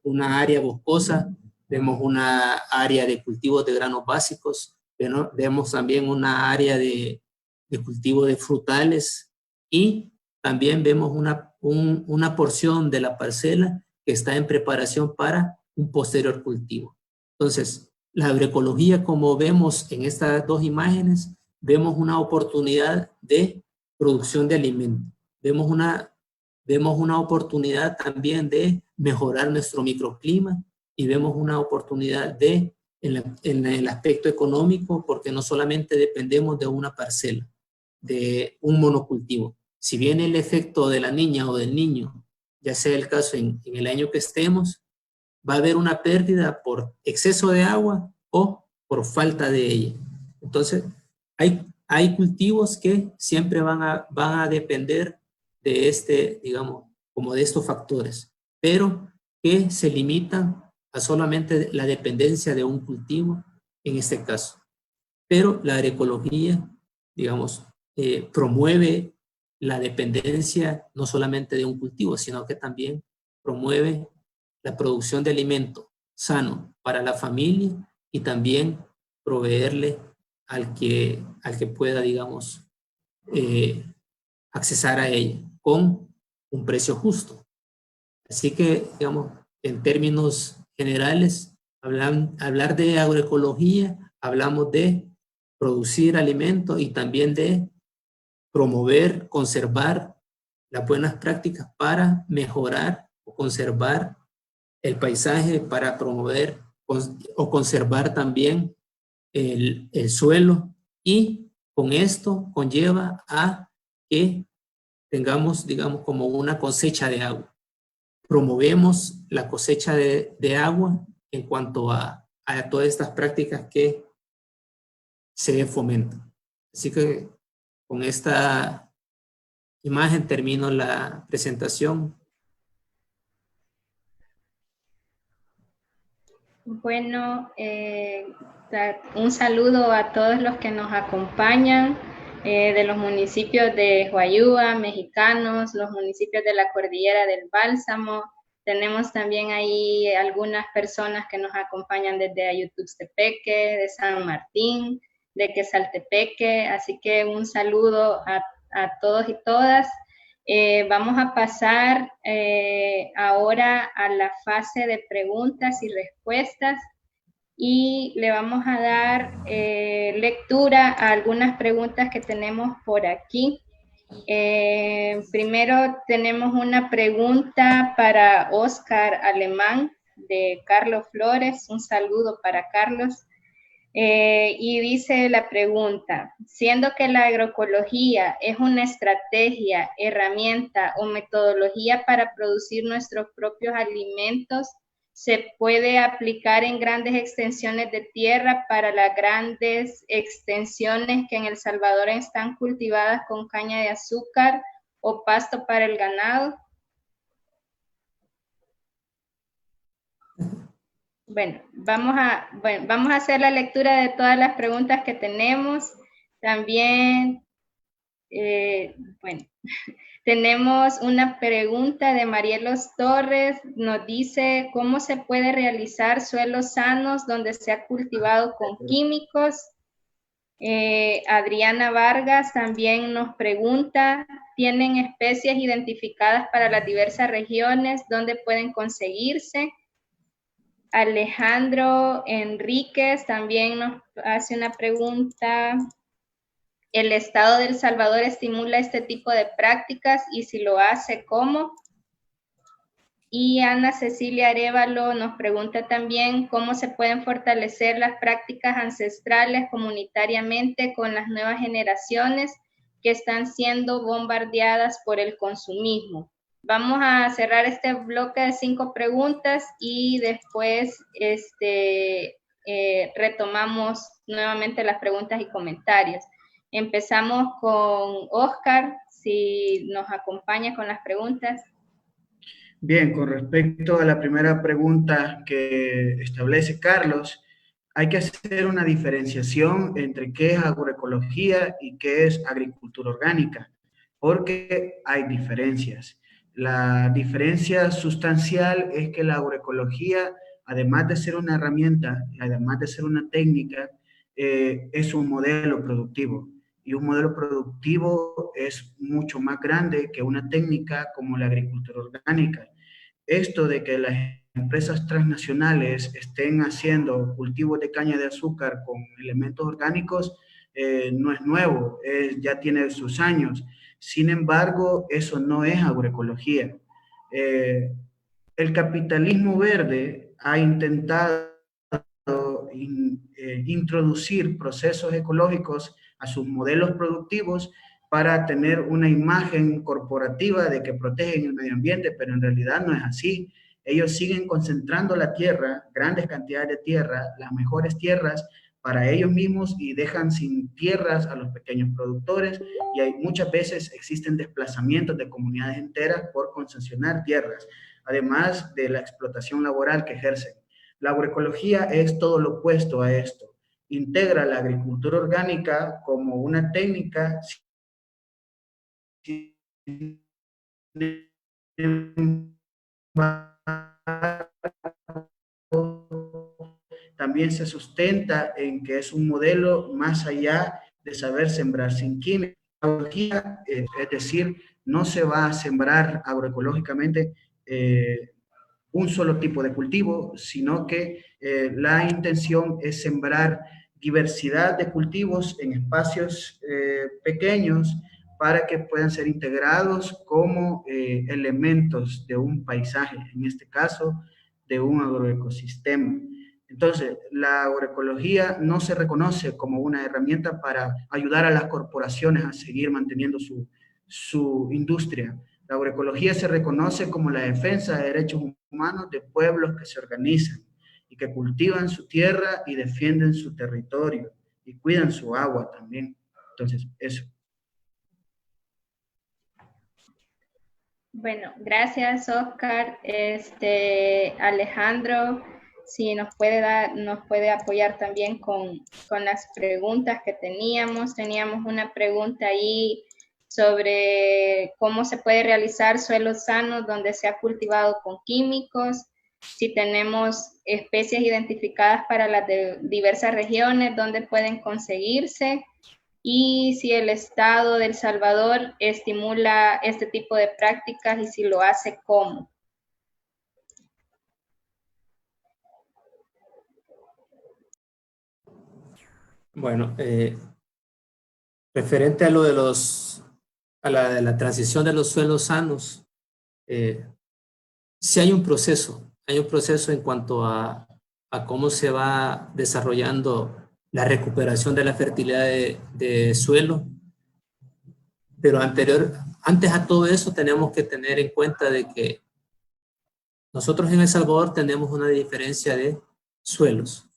G: una área boscosa, vemos una área de cultivos de granos básicos, vemos también una área de cultivo de frutales, y también vemos una porción de la parcela que está en preparación para un posterior cultivo. Entonces, la agroecología, como vemos en estas dos imágenes, vemos una oportunidad de producción de alimentos. Vemos una oportunidad también de mejorar nuestro microclima, y vemos una oportunidad en el aspecto económico, porque no solamente dependemos de una parcela, de un monocultivo. Si viene el efecto de la niña o del niño, ya sea el caso en el año que estemos, va a haber una pérdida por exceso de agua o por falta de ella. Entonces, hay cultivos que siempre van a depender de digamos, como de estos factores, pero que se limitan a solamente la dependencia de un cultivo en este caso. Pero la agroecología, digamos, promueve la dependencia no solamente de un cultivo, sino que también promueve la producción de alimento sano para la familia y también proveerle al que pueda, digamos, accesar a ella con un precio justo. Así que, digamos, en términos generales, hablar de agroecología, hablamos de producir alimentos y también de promover, conservar las buenas prácticas para mejorar o conservar el paisaje, para promover o conservar también el suelo, y con esto conlleva a que tengamos, digamos, como una cosecha de agua. Promovemos la cosecha de agua en cuanto a todas estas prácticas que se fomentan. Así que con esta imagen termino la presentación.
A: Bueno, un saludo a todos los que nos acompañan de los municipios de Huayúa, mexicanos, los municipios de la Cordillera del Bálsamo. Tenemos también ahí algunas personas que nos acompañan desde Ayutuxtepeque, de San Martín, de Quesaltepeque. Así que un saludo a todos y todas. Vamos a pasar ahora a la fase de preguntas y respuestas y le vamos a dar lectura a algunas preguntas que tenemos por aquí. Primero tenemos una pregunta para Oscar Alemán de Carlos Flores. Un saludo para Carlos. Y dice la pregunta: siendo que la agroecología es una estrategia, herramienta o metodología para producir nuestros propios alimentos, ¿se puede aplicar en grandes extensiones de tierra para las grandes extensiones que en El Salvador están cultivadas con caña de azúcar o pasto para el ganado? Bueno, vamos a hacer la lectura de todas las preguntas que tenemos. También, tenemos una pregunta de Marielos Torres. Nos dice: ¿cómo se puede realizar suelos sanos donde se ha cultivado con químicos? Adriana Vargas también nos pregunta: ¿tienen especies identificadas para las diversas regiones? ¿Dónde pueden conseguirse? Alejandro Enríquez también nos hace una pregunta: ¿el Estado de El Salvador estimula este tipo de prácticas y si lo hace, cómo? Y Ana Cecilia Arévalo nos pregunta también: ¿cómo se pueden fortalecer las prácticas ancestrales comunitariamente con las nuevas generaciones que están siendo bombardeadas por el consumismo? Vamos a cerrar este bloque de 5 preguntas y después retomamos nuevamente las preguntas y comentarios. Empezamos con Oscar, si nos acompaña con las preguntas.
H: Bien, con respecto a la primera pregunta que establece Carlos, hay que hacer una diferenciación entre qué es agroecología y qué es agricultura orgánica, porque hay diferencias. La diferencia sustancial es que la agroecología, además de ser una herramienta, además de ser una técnica, es un modelo productivo. Y un modelo productivo es mucho más grande que una técnica como la agricultura orgánica. Esto de que las empresas transnacionales estén haciendo cultivos de caña de azúcar con elementos orgánicos no es nuevo, ya tiene sus años. Sin embargo, eso no es agroecología. El capitalismo verde ha intentado introducir procesos ecológicos a sus modelos productivos para tener una imagen corporativa de que protegen el medio ambiente, pero en realidad no es así. Ellos siguen concentrando la tierra, grandes cantidades de tierra, las mejores tierras para ellos mismos, y dejan sin tierras a los pequeños productores, y muchas veces existen desplazamientos de comunidades enteras por concesionar tierras, además de la explotación laboral que ejercen. La agroecología es todo lo opuesto a esto. Integra la agricultura orgánica como una técnica también se sustenta en que es un modelo más allá de saber sembrar sin química. Es decir, no se va a sembrar agroecológicamente un solo tipo de cultivo, sino que la intención es sembrar diversidad de cultivos en espacios pequeños para que puedan ser integrados como elementos de un paisaje, en este caso de un agroecosistema. Entonces, la agroecología no se reconoce como una herramienta para ayudar a las corporaciones a seguir manteniendo su industria. La agroecología se reconoce como la defensa de derechos humanos de pueblos que se organizan y que cultivan su tierra y defienden su territorio y cuidan su agua también. Entonces, eso.
A: Bueno, gracias, Oscar. Alejandro, si nos puede apoyar también con las preguntas que teníamos. Teníamos una pregunta ahí sobre cómo se puede realizar suelos sanos donde se ha cultivado con químicos, si tenemos especies identificadas para las diversas regiones, dónde pueden conseguirse, y si el Estado de El Salvador estimula este tipo de prácticas y si lo hace, ¿cómo?
G: Bueno, referente a lo de la transición de los suelos sanos, sí hay un proceso en cuanto a cómo se va desarrollando la recuperación de la fertilidad de suelo, pero antes a todo eso tenemos que tener en cuenta de que nosotros en El Salvador tenemos una diferencia de suelos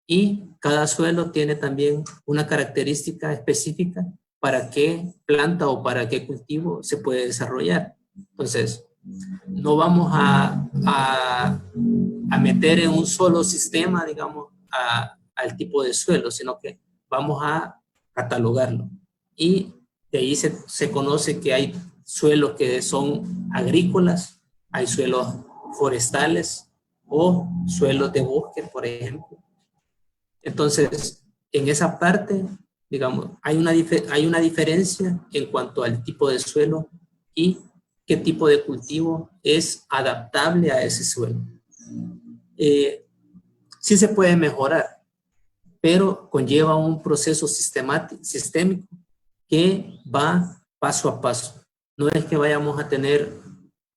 G: y cada suelo tiene también una característica específica para qué planta o para qué cultivo se puede desarrollar. Entonces, no vamos a meter en un solo sistema, digamos, al tipo de suelo, sino que vamos a catalogarlo. Y de ahí se conoce que hay suelos que son agrícolas, hay suelos forestales o suelos de bosque, por ejemplo. Entonces, en esa parte, digamos, hay una diferencia en cuanto al tipo de suelo y qué tipo de cultivo es adaptable a ese suelo. Sí se puede mejorar, pero conlleva un proceso sistémico que va paso a paso. No es que vayamos a tener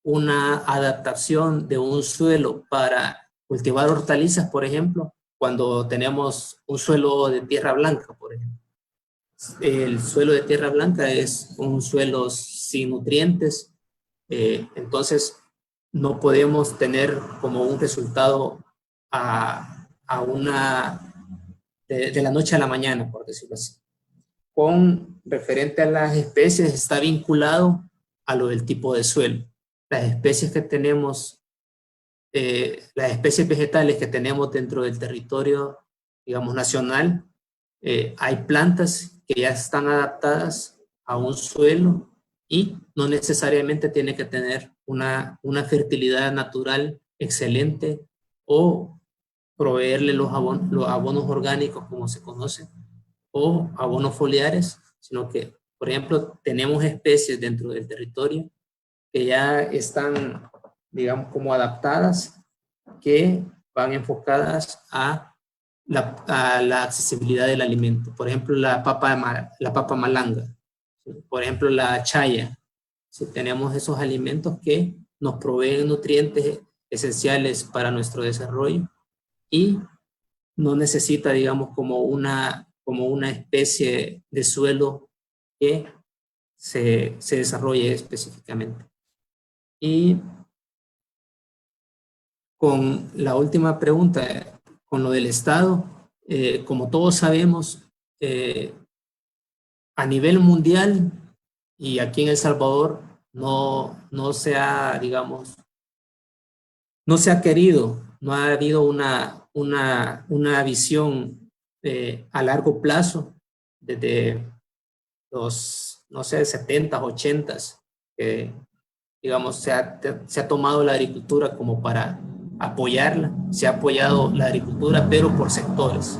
G: una adaptación de un suelo para cultivar hortalizas, por ejemplo, cuando tenemos un suelo de tierra blanca, por ejemplo. El suelo de tierra blanca es un suelo sin nutrientes, entonces no podemos tener como un resultado de la noche a la mañana, por decirlo así. Con referente a las especies está vinculado a lo del tipo de suelo. Las especies que tenemos, las especies vegetales que tenemos dentro del territorio, digamos, nacional, hay plantas que ya están adaptadas a un suelo y no necesariamente tiene que tener una fertilidad natural excelente o proveerle los abonos orgánicos, como se conoce, o abonos foliares, sino que, por ejemplo, tenemos especies dentro del territorio que ya están, digamos, como adaptadas, que van enfocadas a la accesibilidad del alimento. Por ejemplo, la papa malanga, por ejemplo, la chaya. Si tenemos esos alimentos que nos proveen nutrientes esenciales para nuestro desarrollo y no necesita, digamos, como una especie de suelo que se desarrolle específicamente. Y con la última pregunta, con lo del Estado, como todos sabemos, a nivel mundial y aquí en El Salvador no se ha, digamos, no se ha querido, no ha habido una visión a largo plazo desde los, no sé, 70s, 80s, digamos, se ha tomado la agricultura como para apoyarla, se ha apoyado la agricultura, pero por sectores.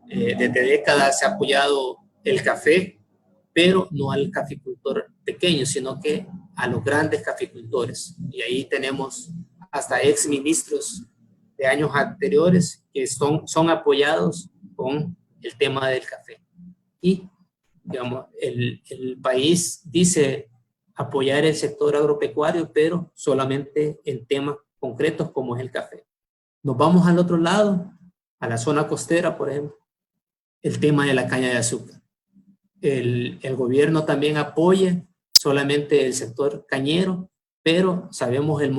G: Desde décadas se ha apoyado el café, pero no al caficultor pequeño, sino que a los grandes caficultores. Y ahí tenemos hasta ex ministros de años anteriores que son apoyados con el tema del café. Y, digamos, el país dice apoyar el sector agropecuario, pero solamente en temas concretos como es el café. Nos vamos al otro lado, a la zona costera, por ejemplo, el tema de la caña de azúcar. El gobierno también apoya solamente el sector cañero, pero sabemos el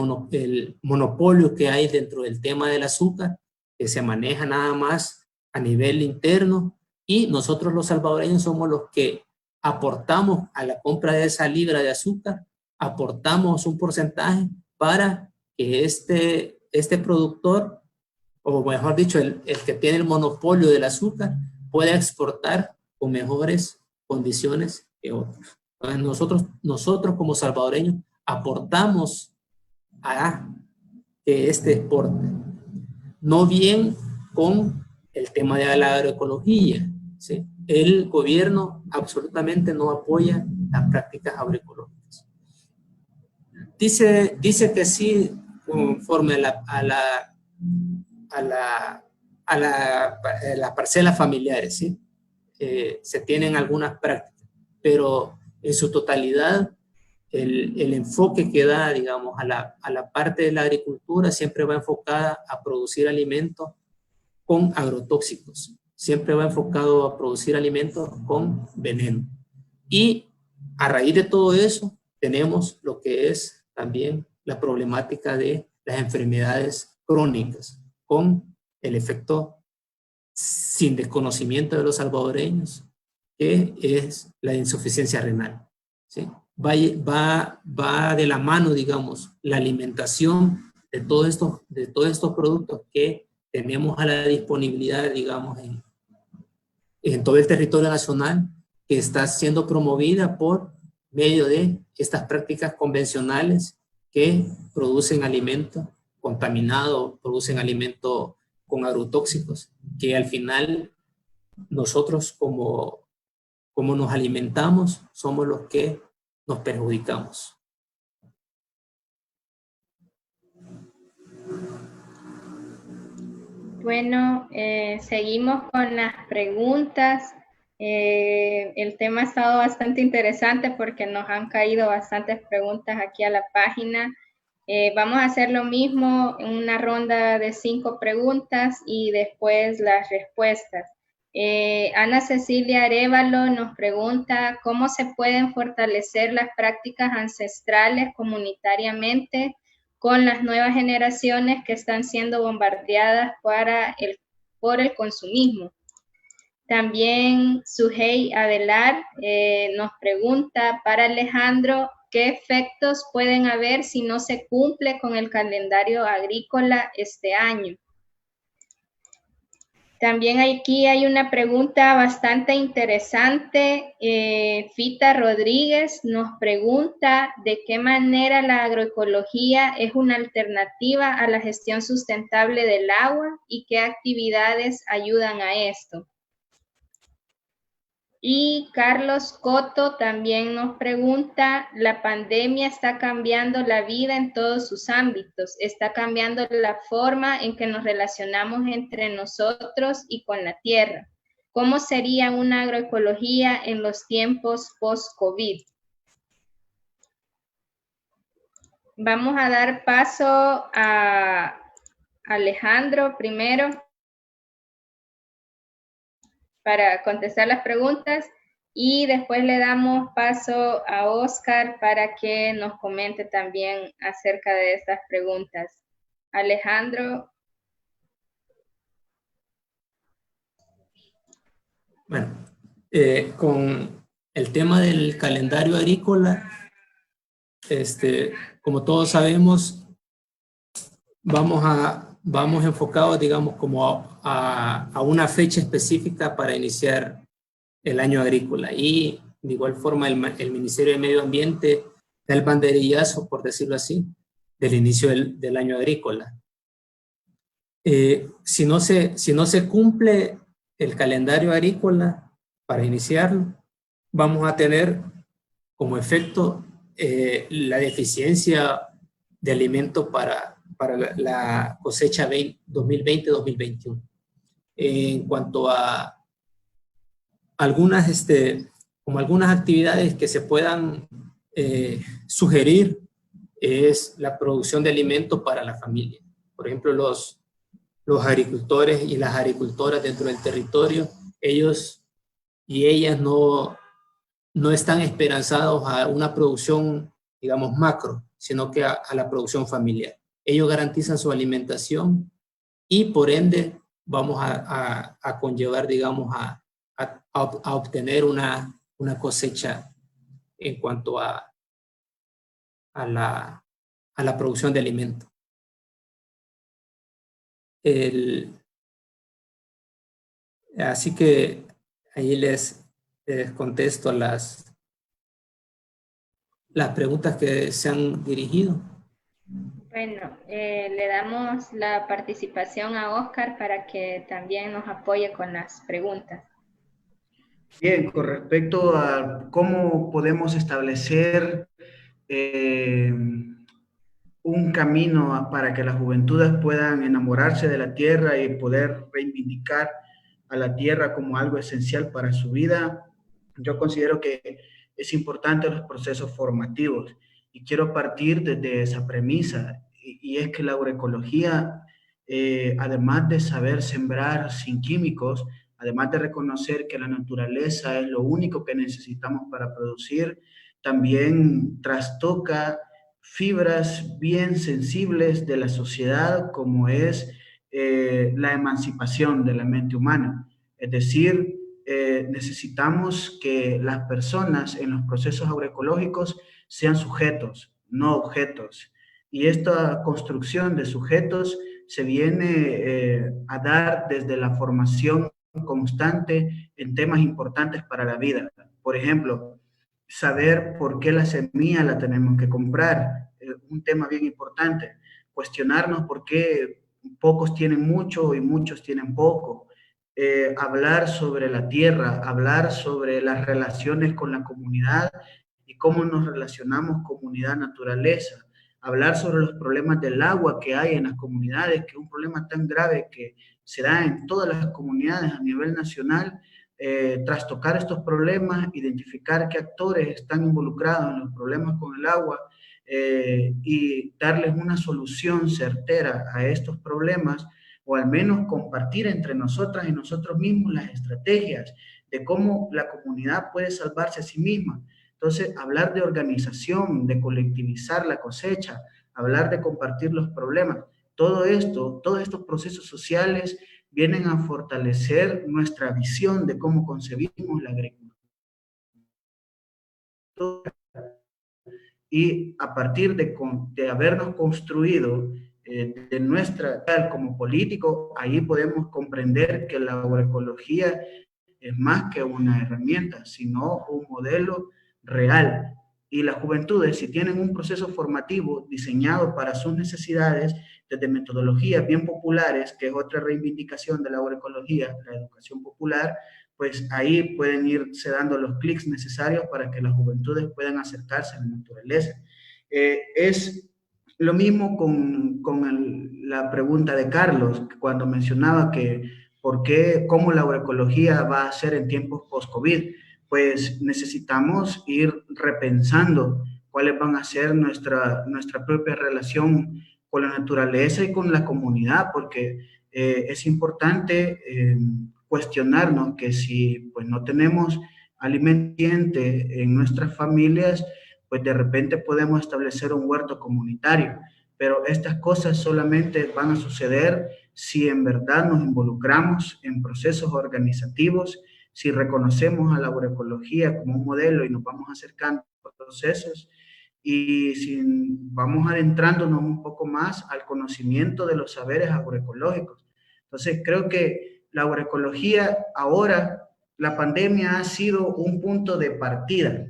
G: monopolio que hay dentro del tema del azúcar, que se maneja nada más a nivel interno, y nosotros los salvadoreños somos los que aportamos a la compra de esa libra de azúcar, aportamos un porcentaje para que este productor, o mejor dicho, el que tiene el monopolio del azúcar, pueda exportar con mejores condiciones que otros. Entonces nosotros como salvadoreños aportamos a que este exporte, no bien con el tema de la agroecología, ¿sí? El gobierno absolutamente no apoya las prácticas agroecológicas. Dice que sí, conforme a las parcelas familiares, ¿sí? Se tienen algunas prácticas, pero en su totalidad el enfoque que da, digamos, a la parte de la agricultura siempre va enfocada a producir alimentos con agrotóxicos, siempre va enfocado a producir alimentos con veneno. Y a raíz de todo eso tenemos lo que es también la problemática de las enfermedades crónicas, con el efecto sin desconocimiento de los salvadoreños, que es la insuficiencia renal, ¿sí? Va de la mano, digamos, la alimentación de todos estos productos que tenemos a la disponibilidad, digamos, en todo el territorio nacional, que está siendo promovida por medio de estas prácticas convencionales que producen alimentos contaminados, producen alimentos con agrotóxicos, que al final nosotros como nos alimentamos somos los que nos perjudicamos.
A: Bueno, seguimos con las preguntas. El tema ha estado bastante interesante porque nos han caído bastantes preguntas aquí a la página. Vamos a hacer lo mismo en una ronda de 5 preguntas y después las respuestas. Ana Cecilia Arévalo nos pregunta ¿cómo se pueden fortalecer las prácticas ancestrales comunitariamente con las nuevas generaciones que están siendo bombardeadas por el consumismo? También Sujei Adelar nos pregunta para Alejandro, ¿qué efectos pueden haber si no se cumple con el calendario agrícola este año? También aquí hay una pregunta bastante interesante. Fita Rodríguez nos pregunta de qué manera la agroecología es una alternativa a la gestión sustentable del agua y qué actividades ayudan a esto. Y Carlos Coto también nos pregunta, la pandemia está cambiando la vida en todos sus ámbitos, está cambiando la forma en que nos relacionamos entre nosotros y con la tierra. ¿Cómo sería una agroecología en los tiempos post-COVID? Vamos a dar paso a Alejandro primero para contestar las preguntas y después le damos paso a Oscar para que nos comente también acerca de estas preguntas. Alejandro.
G: Bueno, con el tema del calendario agrícola, como todos sabemos, vamos enfocados, digamos, como a una fecha específica para iniciar el año agrícola. Y de igual forma el Ministerio de Medio Ambiente el banderillazo, por decirlo así, del inicio del año agrícola. Si no se cumple el calendario agrícola para iniciarlo, vamos a tener como efecto la deficiencia de alimentos para la cosecha 2020-2021. En cuanto a algunas actividades que se puedan sugerir, es la producción de alimentos para la familia. Por ejemplo, los agricultores y las agricultoras dentro del territorio, ellos y ellas no están esperanzados a una producción, digamos, macro, sino que a la producción familiar. Ellos garantizan su alimentación y por ende vamos a conllevar, digamos, a obtener una cosecha en cuanto a la producción de alimentos. Así que ahí les contesto las preguntas que se han dirigido.
A: Bueno, le damos la participación a Oscar para que también nos apoye con las preguntas.
H: Bien, con respecto a cómo podemos establecer un camino para que las juventudes puedan enamorarse de la tierra y poder reivindicar a la tierra como algo esencial para su vida, yo considero que es importante los procesos formativos y quiero partir desde esa premisa, y es que la agroecología, además de saber sembrar sin químicos, además de reconocer que la naturaleza es lo único que necesitamos para producir, también trastoca fibras bien sensibles de la sociedad, como es la emancipación de la mente humana. Es decir, necesitamos que las personas en los procesos agroecológicos sean sujetos, no objetos. Y esta construcción de sujetos se viene a dar desde la formación constante en temas importantes para la vida. Por ejemplo, saber por qué la semilla la tenemos que comprar, un tema bien importante. Cuestionarnos por qué pocos tienen mucho y muchos tienen poco. Hablar sobre la tierra, hablar sobre las relaciones con la comunidad y cómo nos relacionamos comunidad-naturaleza. Hablar sobre los problemas del agua que hay en las comunidades, que es un problema tan grave que se da en todas las comunidades a nivel nacional. Trastocar estos problemas, identificar qué actores están involucrados en los problemas con el agua y darles una solución certera a estos problemas, o al menos compartir entre nosotras y nosotros mismos las estrategias de cómo la comunidad puede salvarse a sí misma. Entonces, hablar de organización, de colectivizar la cosecha, hablar de compartir los problemas, todo esto, todos estos procesos sociales vienen a fortalecer nuestra visión de cómo concebimos la agricultura. Y a partir de habernos construido de nuestra, como político, ahí podemos comprender que la agroecología es más que una herramienta, sino un modelo real. Y las juventudes, si tienen un proceso formativo diseñado para sus necesidades, desde metodologías bien populares, que es otra reivindicación de la agroecología, la educación popular, pues ahí pueden irse dando los clics necesarios para que las juventudes puedan acercarse a la naturaleza. Es lo mismo con la pregunta de Carlos, cuando mencionaba que cómo la agroecología va a ser en tiempos post-COVID. Pues necesitamos ir repensando cuáles van a ser nuestra propia relación con la naturaleza y con la comunidad, porque es importante cuestionarnos que si pues no tenemos alimento en nuestras familias, pues de repente podemos establecer un huerto comunitario, pero estas cosas solamente van a suceder si en verdad nos involucramos en procesos organizativos, si reconocemos a la agroecología como un modelo y nos vamos acercando a procesos, y si vamos adentrándonos un poco más al conocimiento de los saberes agroecológicos. Entonces, creo que la agroecología ahora, la pandemia ha sido un punto de partida,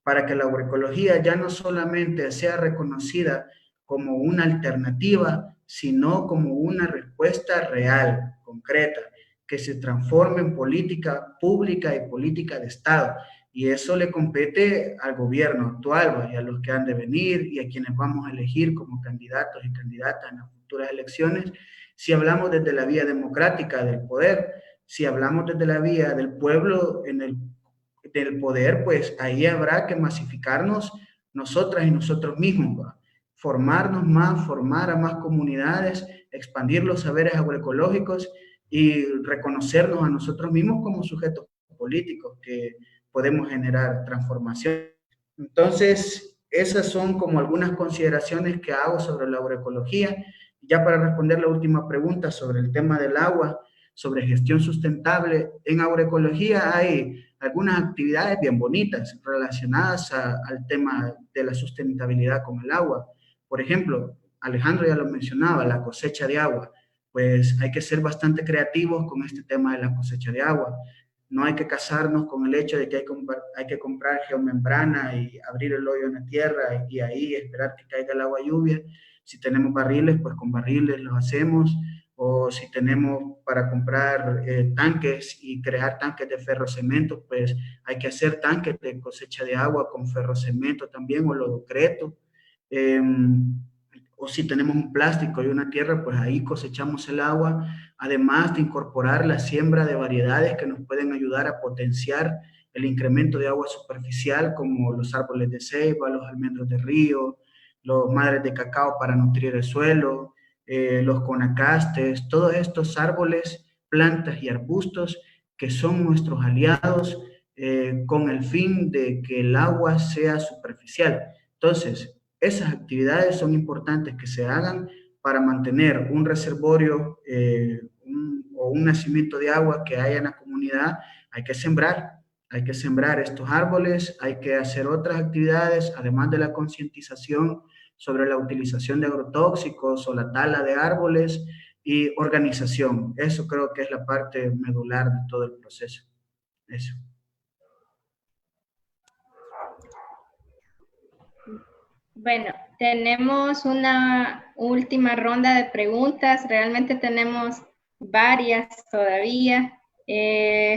H: para que la agroecología ya no solamente sea reconocida como una alternativa, sino como una respuesta real, concreta, que se transforme en política pública y política de Estado. Y eso le compete al gobierno actual y a los que han de venir y a quienes vamos a elegir como candidatos y candidatas en las futuras elecciones. Si hablamos desde la vía democrática del poder, si hablamos desde la vía del pueblo del poder, pues ahí habrá que masificarnos nosotras y nosotros mismos, ¿va? Formarnos más, formar a más comunidades, expandir los saberes agroecológicos y reconocernos a nosotros mismos como sujetos políticos que podemos generar transformación. Entonces, esas son como algunas consideraciones que hago sobre la agroecología. Ya para responder la última pregunta sobre el tema del agua, sobre gestión sustentable, en agroecología hay algunas actividades bien bonitas relacionadas al tema de la sustentabilidad con el agua. Por ejemplo, Alejandro ya lo mencionaba, la cosecha de agua. Pues hay que ser bastante creativos con este tema de la cosecha de agua. No hay que casarnos con el hecho de que hay que comprar geomembrana y abrir el hoyo en la tierra y ahí esperar que caiga el agua lluvia. Si tenemos barriles, pues con barriles los hacemos. O si tenemos para comprar tanques y crear tanques de ferrocemento, pues hay que hacer tanques de cosecha de agua con ferrocemento también o lodocreto. O si tenemos un plástico y una tierra, pues ahí cosechamos el agua, además de incorporar la siembra de variedades que nos pueden ayudar a potenciar el incremento de agua superficial, como los árboles de ceiba, los almendros de río, los madres de cacao para nutrir el suelo, los conacastes, todos estos árboles, plantas y arbustos que son nuestros aliados con el fin de que el agua sea superficial. Entonces, esas actividades son importantes que se hagan para mantener un reservorio o un nacimiento de agua que haya en la comunidad. Hay que sembrar estos árboles, hay que hacer otras actividades, además de la concientización sobre la utilización de agrotóxicos o la tala de árboles y organización. Eso creo que es la parte medular de todo el proceso. Eso.
A: Bueno, tenemos una última ronda de preguntas. Realmente tenemos varias todavía.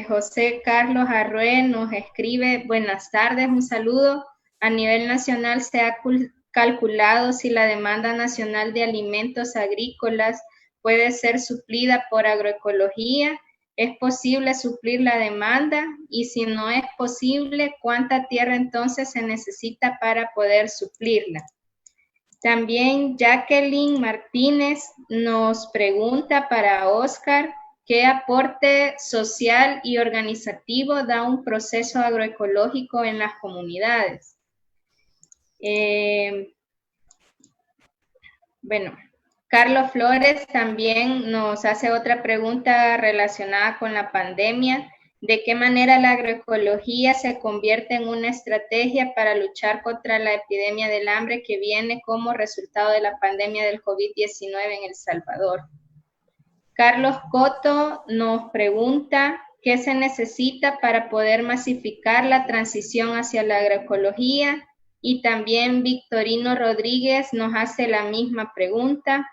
A: José Carlos Arrué nos escribe: buenas tardes, un saludo. A nivel nacional se ha calculado si la demanda nacional de alimentos agrícolas puede ser suplida por agroecología. ¿Es posible suplir la demanda? Y si no es posible, ¿cuánta tierra entonces se necesita para poder suplirla? También Jacqueline Martínez nos pregunta para Oscar: ¿qué aporte social y organizativo da un proceso agroecológico en las comunidades? Bueno, Carlos Flores también nos hace otra pregunta relacionada con la pandemia: ¿de qué manera la agroecología se convierte en una estrategia para luchar contra la epidemia del hambre que viene como resultado de la pandemia del COVID-19 en El Salvador? Carlos Coto nos pregunta: ¿qué se necesita para poder masificar la transición hacia la agroecología? Y también Victorino Rodríguez nos hace la misma pregunta.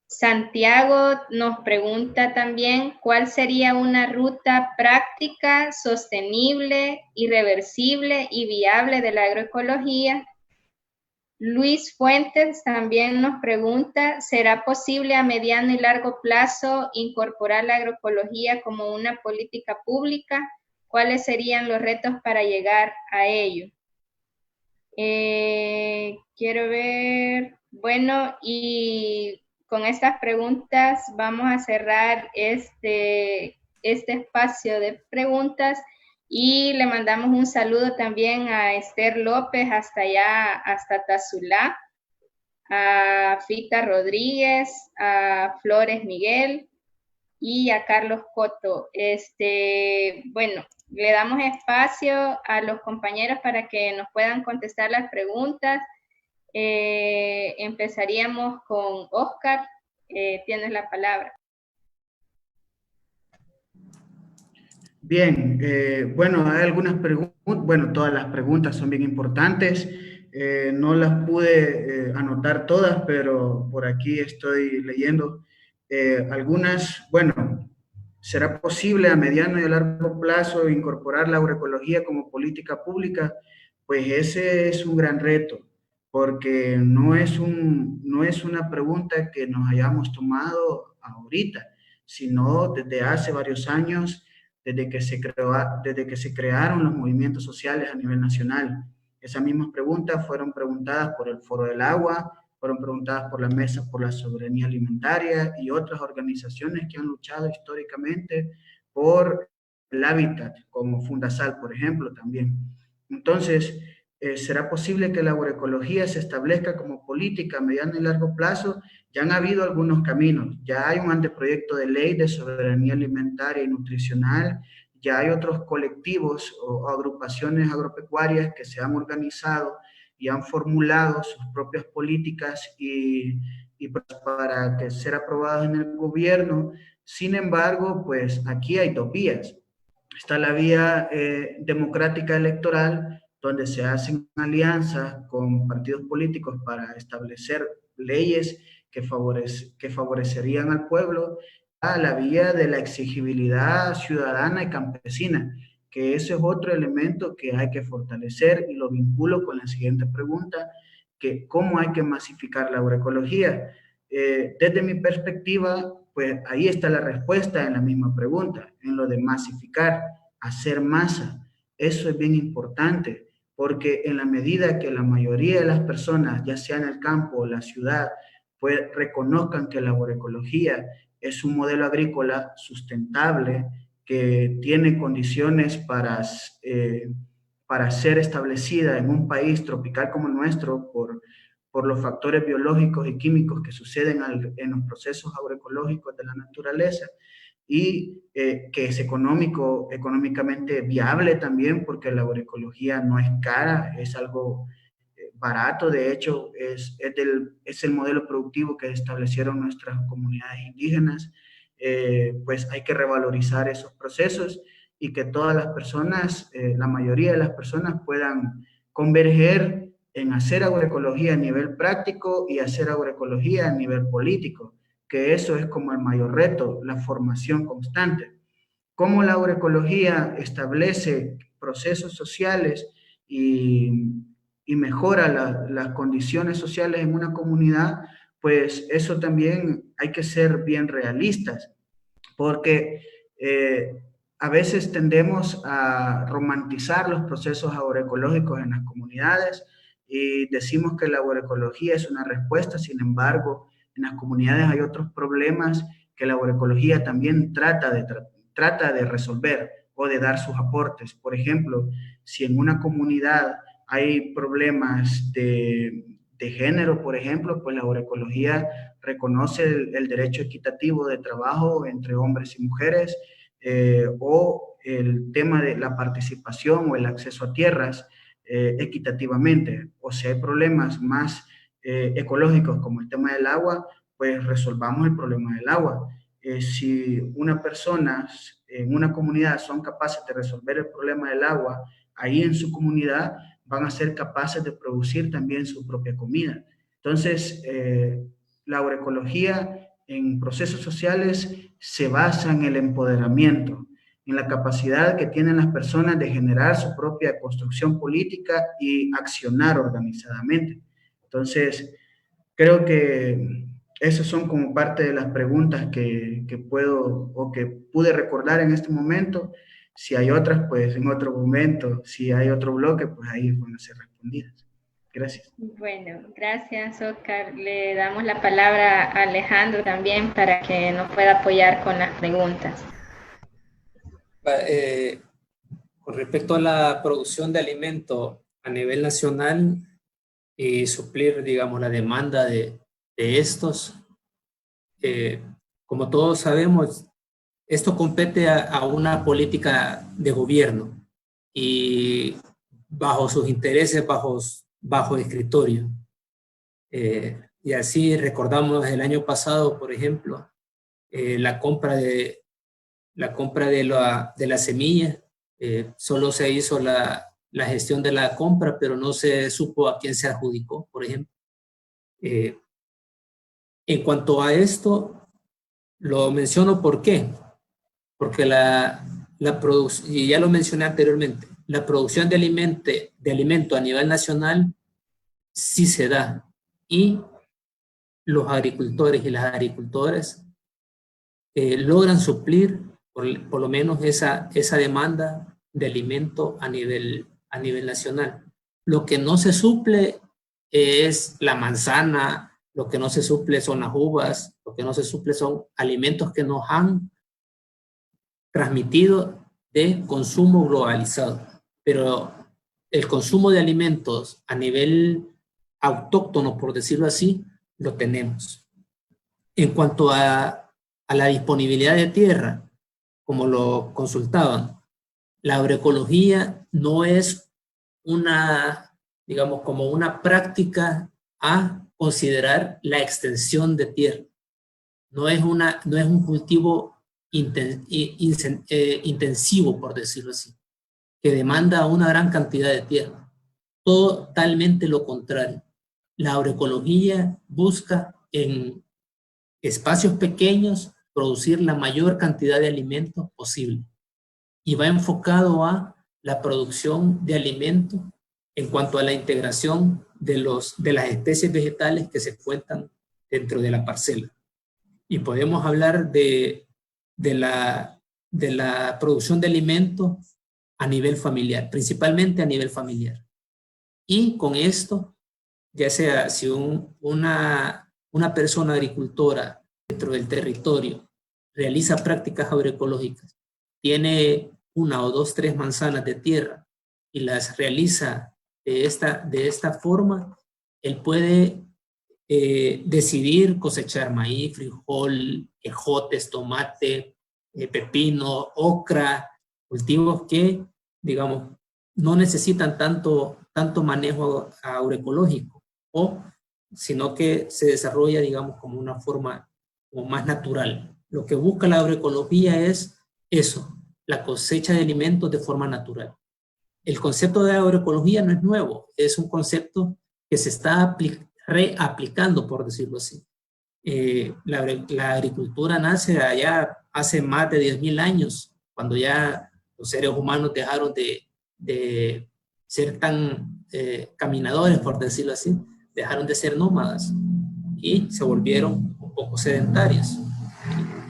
A: Santiago nos pregunta también: ¿cuál sería una ruta práctica, sostenible, irreversible y viable de la agroecología? Luis Fuentes también nos pregunta: ¿será posible a mediano y largo plazo incorporar la agroecología como una política pública? ¿Cuáles serían los retos para llegar a ello? Quiero ver. Bueno, y con estas preguntas vamos a cerrar este espacio de preguntas, y le mandamos un saludo también a Esther López hasta allá, hasta Tazulá, a Fita Rodríguez, a Flores Miguel y a Carlos Coto. Bueno, le damos espacio a los compañeros para que nos puedan contestar las preguntas. Empezaríamos con Oscar. Tienes la palabra.
H: Bien, bueno, hay algunas preguntas, bueno, todas las preguntas son bien importantes. No las pude anotar todas, pero por aquí estoy leyendo algunas. Bueno, ¿será posible a mediano y a largo plazo incorporar la agroecología como política pública? Pues ese es un gran reto, porque no es una pregunta que nos hayamos tomado ahorita, sino desde hace varios años, desde que se crearon los movimientos sociales a nivel nacional. Esas mismas preguntas fueron preguntadas por el Foro del Agua, fueron preguntadas por la Mesa por la Soberanía Alimentaria y otras organizaciones que han luchado históricamente por el hábitat, como Fundasal, por ejemplo, también. Entonces, ¿será posible que la agroecología se establezca como política a mediano y largo plazo? Ya han habido algunos caminos, ya hay un anteproyecto de ley de soberanía alimentaria y nutricional, ya hay otros colectivos o agrupaciones agropecuarias que se han organizado y han formulado sus propias políticas y para que ser aprobadas en el gobierno. Sin embargo, pues aquí hay dos vías. Está la vía democrática electoral, donde se hacen alianzas con partidos políticos para establecer leyes que favorecerían al pueblo, a la vía de la exigibilidad ciudadana y campesina, que ese es otro elemento que hay que fortalecer, y lo vinculo con la siguiente pregunta, que cómo hay que masificar la agroecología. Desde mi perspectiva, pues ahí está la respuesta en la misma pregunta, en lo de masificar, hacer masa. Eso es bien importante, porque en la medida que la mayoría de las personas, ya sea en el campo o la ciudad, pues reconozcan que la agroecología es un modelo agrícola sustentable que tiene condiciones para ser establecida en un país tropical como el nuestro por los factores biológicos y químicos que suceden en los procesos agroecológicos de la naturaleza, y que es económicamente viable también, porque la agroecología no es cara, es algo barato. De hecho, es el modelo productivo que establecieron nuestras comunidades indígenas. Pues hay que revalorizar esos procesos y que todas las personas, la mayoría de las personas puedan converger en hacer agroecología a nivel práctico y hacer agroecología a nivel político, que eso es como el mayor reto, la formación constante. Cómo la agroecología establece procesos sociales y mejora las condiciones sociales en una comunidad, pues eso también hay que ser bien realistas, porque a veces tendemos a romantizar los procesos agroecológicos en las comunidades y decimos que la agroecología es una respuesta. Sin embargo, en las comunidades hay otros problemas que la agroecología también trata de resolver o de dar sus aportes. Por ejemplo, si en una comunidad hay problemas de género, por ejemplo, pues la agroecología reconoce el derecho equitativo de trabajo entre hombres y mujeres, o el tema de la participación o el acceso a tierras equitativamente. O si hay problemas más ecológicos como el tema del agua, pues resolvamos el problema del agua. Si una persona en una comunidad son capaces de resolver el problema del agua, ahí en su comunidad van a ser capaces de producir también su propia comida. Entonces, la agroecología en procesos sociales se basa en el empoderamiento, en la capacidad que tienen las personas de generar su propia construcción política y accionar organizadamente. Entonces, creo que esas son como parte de las preguntas que puedo o que pude recordar en este momento. Si hay otras, pues en otro momento. Si hay otro bloque, pues ahí van a ser respondidas. Gracias.
A: Bueno, gracias, Oscar. Le damos la palabra a Alejandro también para que nos pueda apoyar con las preguntas.
G: Con respecto a la producción de alimentos a nivel nacional y suplir, digamos, la demanda de estos, como todos sabemos, esto compete a una política de gobierno y bajo sus intereses, bajo escritorio. Y así recordamos el año pasado, por ejemplo, la compra de la compra de la semilla. Solo se hizo la gestión de la compra, pero no se supo a quién se adjudicó, por ejemplo. En cuanto a esto, lo menciono ¿por qué? Porque la producción, y ya lo mencioné anteriormente, la producción de alimento a nivel nacional sí se da, y los agricultores y las agricultoras logran suplir por lo menos esa demanda de alimento a nivel nacional. Lo que no se suple es la manzana, lo que no se suple son las uvas, lo que no se suple son alimentos que nos han transmitido de consumo globalizado. Pero el consumo de alimentos a nivel autóctono, por decirlo así, lo tenemos. En cuanto a la disponibilidad de tierra, como lo consultaban, la agroecología no es digamos, como una práctica a considerar la extensión de tierra. No es un cultivo intensivo, por decirlo así, que demanda una gran cantidad de tierra. Totalmente lo contrario. La agroecología busca en espacios pequeños producir la mayor cantidad de alimentos posible, y va enfocado a la producción de alimentos en cuanto a la integración de las especies vegetales que se encuentran dentro de la parcela. Y podemos hablar de la producción de alimentos a nivel familiar, principalmente a nivel familiar. Y con esto, ya sea si una persona agricultora dentro del territorio realiza prácticas agroecológicas, tiene 1 o 2, 3 manzanas de tierra y las realiza de esta forma, él puede decidir cosechar maíz, frijol, ejotes, tomate, pepino, ocra, cultivos que, digamos, no necesitan tanto manejo agroecológico, sino que se desarrolla, digamos, como una forma como más natural. Lo que busca la agroecología es eso, la cosecha de alimentos de forma natural. El concepto de agroecología no es nuevo, es un concepto que se está reaplicando, por decirlo así. La agricultura nace allá hace más de 10.000 años, cuando ya los seres humanos dejaron de ser tan caminadores, por decirlo así, dejaron de ser nómadas y se volvieron un poco sedentarios.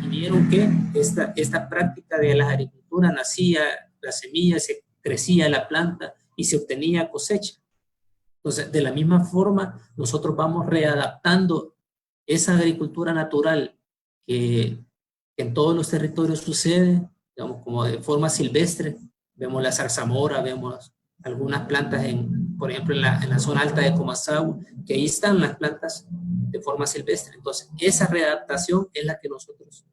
G: Y vieron que esta práctica de la agricultura nacía, la semilla, se crecía la planta y se obtenía cosecha. Entonces, de la misma forma, nosotros vamos readaptando esa agricultura natural que en todos los territorios sucede, digamos, como de forma silvestre. Vemos la zarzamora, vemos algunas plantas, por ejemplo, en la zona alta de Comasagua, que ahí están las plantas de forma silvestre. Entonces, esa readaptación es la que nosotros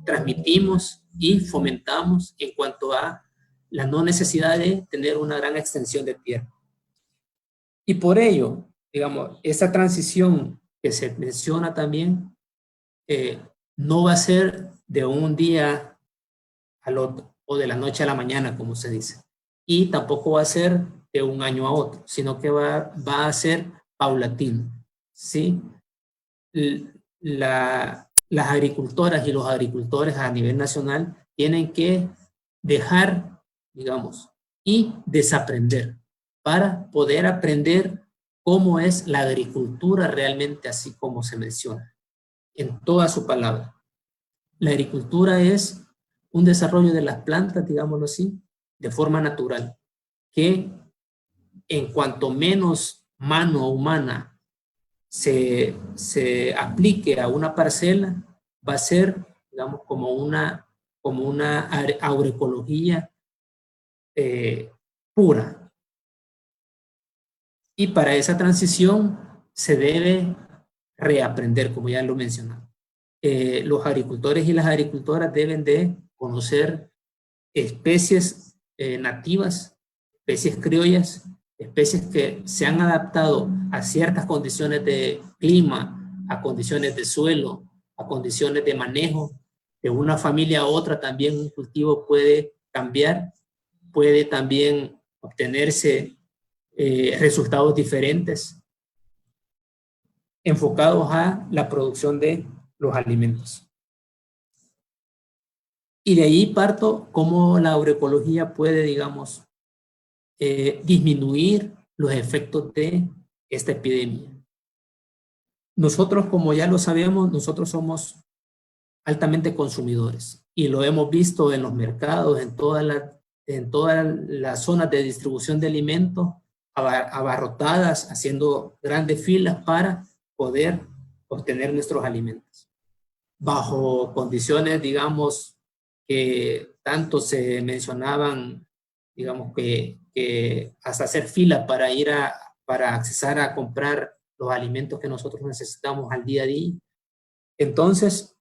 G: transmitimos y fomentamos en cuanto a la no necesidad de tener una gran extensión de tierra. Y por ello, digamos, esa transición que se menciona también no va a ser de un día al otro o de la noche a la mañana, como se dice. Y tampoco va a ser de un año a otro, sino que va a ser paulatino, ¿sí? Las agricultoras y los agricultores a nivel nacional tienen que dejar, digamos, y desaprender para poder aprender cómo es la agricultura realmente, así como se menciona en toda su palabra. La agricultura es un desarrollo de las plantas, digámoslo así, de forma natural, que en cuanto menos mano humana se aplique a una parcela, va a ser, digamos, como una agroecología pura. Y para esa transición se debe reaprender, como ya lo mencioné. Los agricultores y las agricultoras deben de conocer especies nativas, especies criollas, especies que se han adaptado a ciertas condiciones de clima, a condiciones de suelo, a condiciones de manejo, de una familia a otra también un cultivo puede cambiar, puede también obtenerse resultados diferentes enfocados a la producción de los alimentos. Y de ahí parto cómo la agroecología puede, digamos, disminuir los efectos de esta epidemia. Nosotros, como ya lo sabemos, nosotros somos altamente consumidores y lo hemos visto en los mercados, en todas las zonas de distribución de alimentos, abarrotadas, haciendo grandes filas para poder obtener nuestros alimentos. Bajo condiciones, digamos, que tanto se mencionaban, digamos, que hasta hacer fila para accesar a comprar los alimentos que nosotros necesitamos al día a día. Entonces,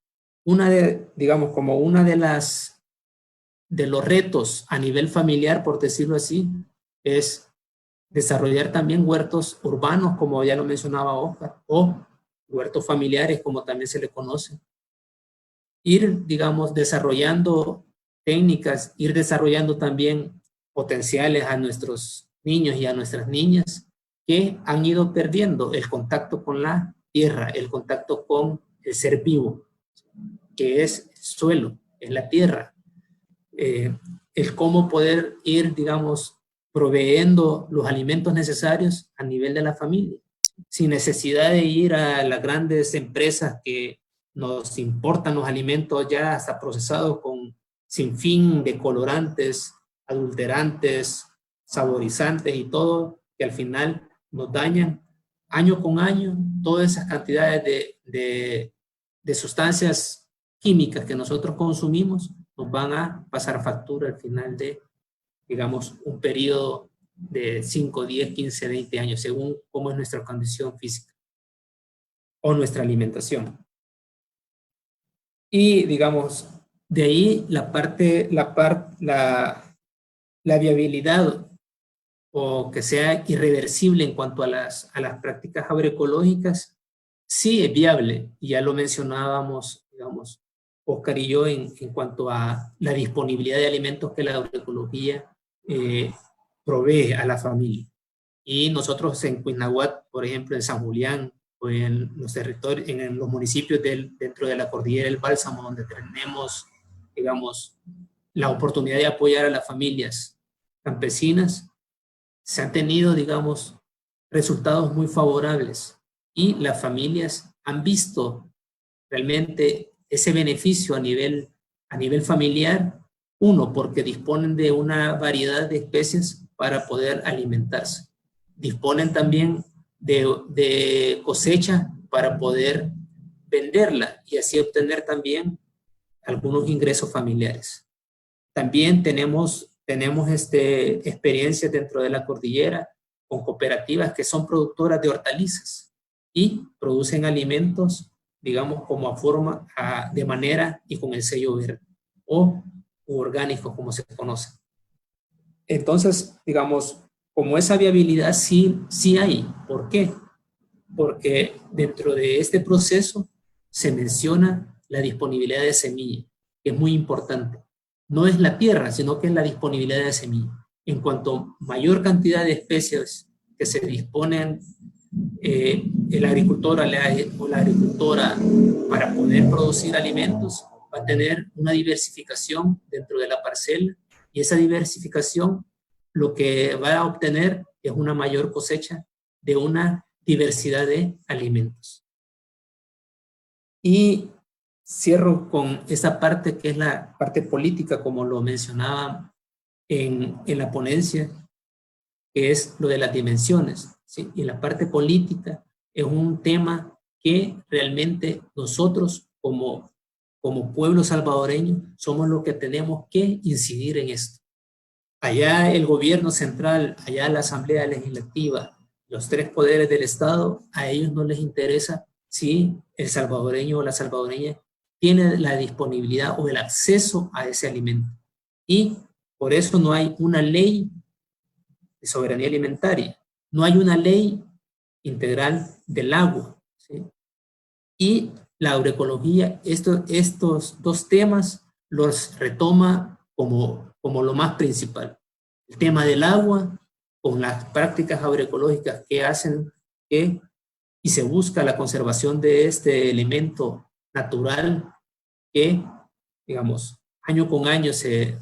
G: de los retos a nivel familiar, por decirlo así, es desarrollar también huertos urbanos, como ya lo mencionaba Oscar, o huertos familiares, como también se le conoce. Ir, digamos, desarrollando técnicas, ir desarrollando también potenciales a nuestros niños y a nuestras niñas que han ido perdiendo el contacto con la tierra, el contacto con el ser vivo, que es el suelo, es la tierra. El cómo poder ir, digamos, proveyendo los alimentos necesarios a nivel de la familia, sin necesidad de ir a las grandes empresas que nos importan los alimentos ya hasta procesados con sin fin de colorantes, adulterantes, saborizantes y todo, que al final nos dañan año con año. Todas esas cantidades de sustancias químicas que nosotros consumimos nos van a pasar factura al final de, digamos, un periodo de 5, 10, 15, 20 años, según cómo es nuestra condición física o nuestra alimentación. Y, digamos, de ahí la viabilidad o que sea irreversible en cuanto a las prácticas agroecológicas, sí es viable, y ya lo mencionábamos, digamos, Oscar y yo, en cuanto a la disponibilidad de alimentos que la agroecología provee a la familia. Y nosotros en Cuitnahuac, por ejemplo, en San Julián, o en los territorios, en los municipios dentro de la cordillera del Bálsamo, donde tenemos, digamos, la oportunidad de apoyar a las familias campesinas, se han tenido, digamos, resultados muy favorables y las familias han visto realmente ese beneficio a nivel familiar. Uno, porque disponen de una variedad de especies para poder alimentarse. Disponen también de cosecha para poder venderla y así obtener también algunos ingresos familiares. También tenemos experiencias dentro de la cordillera con cooperativas que son productoras de hortalizas y producen alimentos, digamos, de manera y con el sello verde o orgánico, como se conoce. Entonces, digamos, como esa viabilidad sí hay. ¿Por qué? Porque dentro de este proceso se menciona la disponibilidad de semilla, que es muy importante. No es la tierra, sino que es la disponibilidad de semilla. En cuanto mayor cantidad de especies que se disponen el agricultor o la agricultora para poder producir alimentos, va a tener una diversificación dentro de la parcela, y esa diversificación lo que va a obtener es una mayor cosecha de una diversidad de alimentos. Y cierro con esa parte que es la parte política, como lo mencionaba en la ponencia, que es lo de las dimensiones, ¿sí? Y la parte política es un tema que realmente nosotros como pueblo salvadoreño somos los que tenemos que incidir en esto. Allá el gobierno central, allá la Asamblea Legislativa, los tres poderes del Estado, a ellos no les interesa si el salvadoreño o la salvadoreña tiene la disponibilidad o el acceso a ese alimento. Y por eso no hay una ley de soberanía alimentaria, no hay una ley integral del agua, ¿sí? Y la agroecología, estos dos temas los retoma como lo más principal. El tema del agua, con las prácticas agroecológicas que hacen y se busca la conservación de este elemento natural que, digamos, año con año se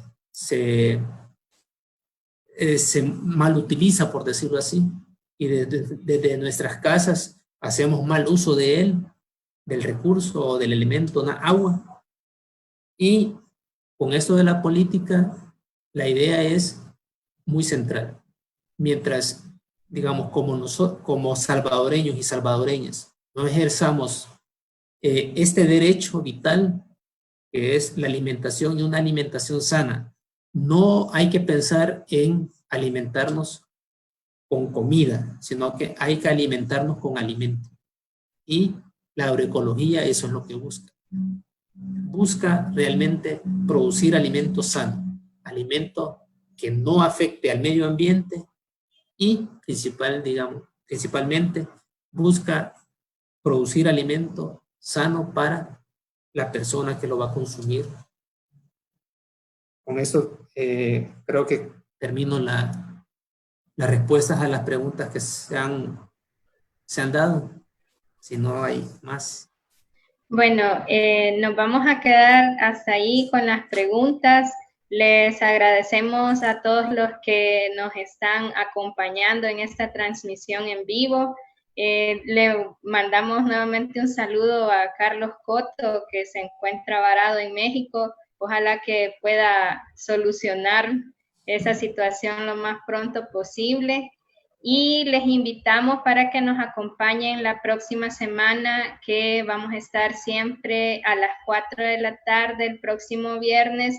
G: mal utiliza, por decirlo así, y desde nuestras casas hacemos mal uso de él, del recurso o del elemento agua. Y con esto de la política, la idea es muy central. Mientras, digamos, como salvadoreños y salvadoreñas, no ejerzamos este derecho vital, que es la alimentación y una alimentación sana, no hay que pensar en alimentarnos con comida, sino que hay que alimentarnos con alimento. Y la agroecología eso es lo que busca. Busca realmente producir alimento sano, alimento que no afecte al medio ambiente y principalmente busca producir alimento sano para la persona que lo va a consumir. Con eso creo que termino las respuestas a las preguntas que se han dado. Si no hay más.
A: Bueno, nos vamos a quedar hasta ahí con las preguntas. Les agradecemos a todos los que nos están acompañando en esta transmisión en vivo. Le mandamos nuevamente un saludo a Carlos Coto, que se encuentra varado en México. Ojalá que pueda solucionar esa situación lo más pronto posible. Y les invitamos para que nos acompañen la próxima semana, que vamos a estar siempre a las 4 de la tarde, el próximo viernes,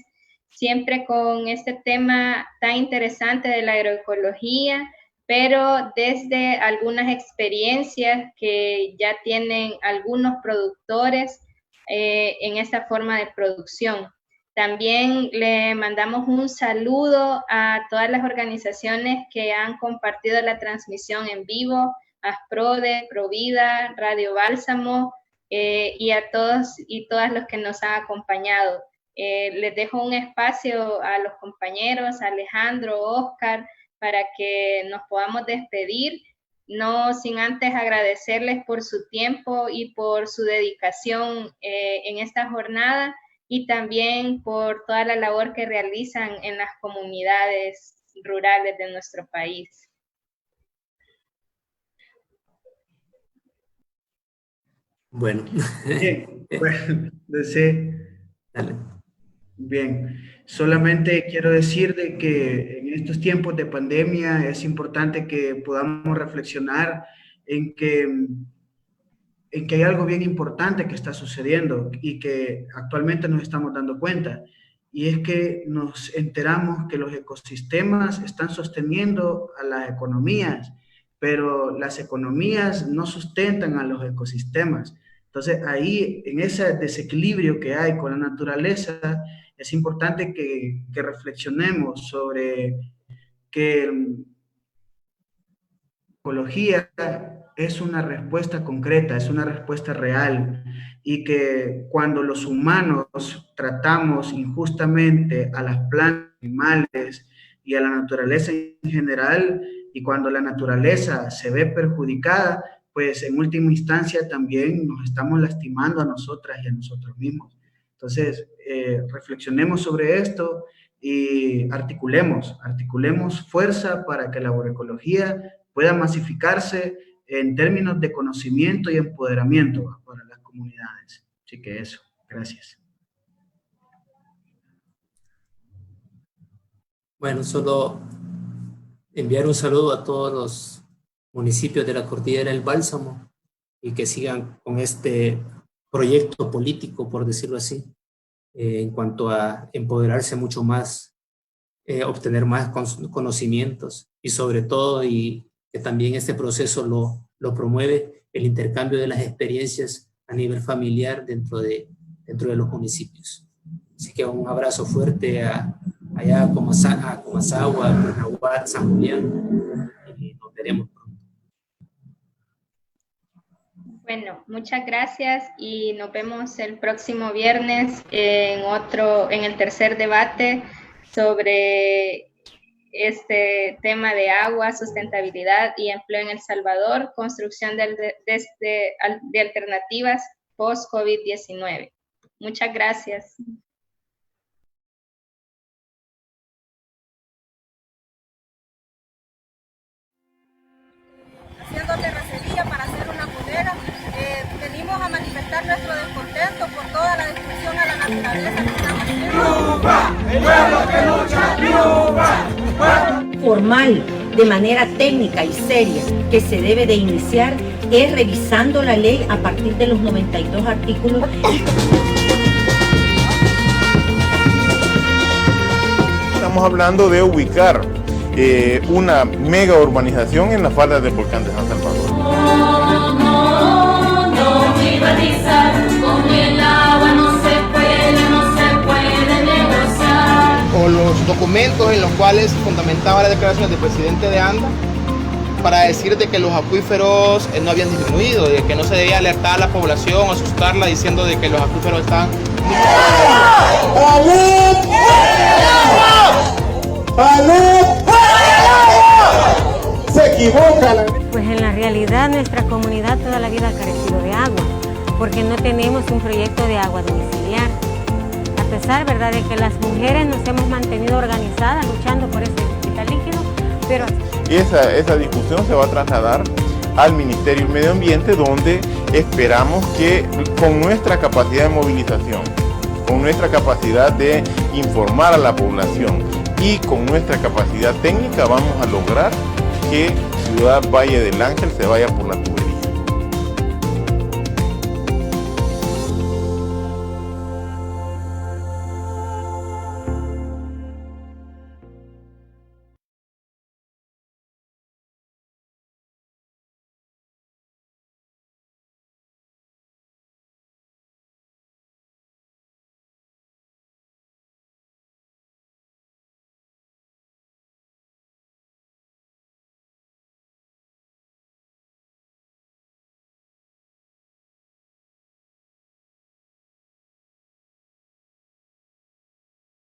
A: siempre con este tema tan interesante de la agroecología, pero desde algunas experiencias que ya tienen algunos productores en esta forma de producción. También le mandamos un saludo a todas las organizaciones que han compartido la transmisión en vivo, ASPRODE, Provida, Radio Bálsamo, y a todos y todas los que nos han acompañado. Les dejo un espacio a los compañeros, Alejandro, Oscar, para que nos podamos despedir, no sin antes agradecerles por su tiempo y por su dedicación en esta jornada, y también por toda la labor que realizan en las comunidades rurales de nuestro país.
G: Bueno.
H: Bien, bueno, dale. Bien, solamente quiero decir de que en estos tiempos de pandemia es importante que podamos reflexionar en que hay algo bien importante que está sucediendo y que actualmente nos estamos dando cuenta, y es que nos enteramos que los ecosistemas están sosteniendo a las economías, pero las economías no sustentan a los ecosistemas. Entonces, ahí, en ese desequilibrio que hay con la naturaleza, es importante que reflexionemos sobre que la ecología es una respuesta concreta, es una respuesta real, y que cuando los humanos tratamos injustamente a las plantas, animales y a la naturaleza en general, y cuando la naturaleza se ve perjudicada, pues en última instancia también nos estamos lastimando a nosotras y a nosotros mismos. Entonces, reflexionemos sobre esto y articulemos fuerza para que la agroecología pueda masificarse en términos de conocimiento y empoderamiento para las comunidades. Así que eso, gracias.
G: Bueno, solo enviar un saludo a todos los municipios de la Cordillera del Bálsamo y que sigan con este proyecto político, por decirlo así, en cuanto a empoderarse mucho más, obtener más conocimientos y sobre todo, y que también este proceso lo promueve el intercambio de las experiencias a nivel familiar dentro de los municipios. Así que un abrazo fuerte allá a Comasagua, a Nahuatl, San Julián, y nos veremos pronto.
A: Bueno, muchas gracias y nos vemos el próximo viernes en el tercer debate sobre este tema de agua, sustentabilidad y empleo en El Salvador, construcción de alternativas post-COVID-19. Muchas gracias.
I: Haciéndote resería para hacer una bodega, venimos a manifestar nuestro descontento por toda la destrucción a la naturaleza que estamos haciendo. ¡Yuba! ¡El pueblo que lucha! ¡Yuba!
B: Formal, de manera técnica y seria, que se debe de iniciar es revisando la ley a partir de los 92 artículos.
C: Estamos hablando de ubicar una mega urbanización en las faldas del volcán de San Salvador.
D: No privatizar, con el agua no se puede negociar.
E: O los documentos en los cuales fundamentaba las declaraciones del presidente de ANDA para decir de que los acuíferos no habían disminuido, de que no se debía alertar a la población, asustarla diciendo de que los acuíferos estaban...
C: Se equivoca.
F: Pues en la realidad nuestra comunidad toda la vida ha carecido de agua, porque no tenemos un proyecto de agua domiciliar. A pesar, ¿verdad?, de que las mujeres nos hemos mantenido organizadas luchando por ese vital líquido, pero...
C: Esa discusión se va a trasladar al Ministerio del Medio Ambiente, donde esperamos que con nuestra capacidad de movilización, con nuestra capacidad de informar a la población y con nuestra capacidad técnica vamos a lograr que Ciudad Valle del Ángel se vaya por la tubería.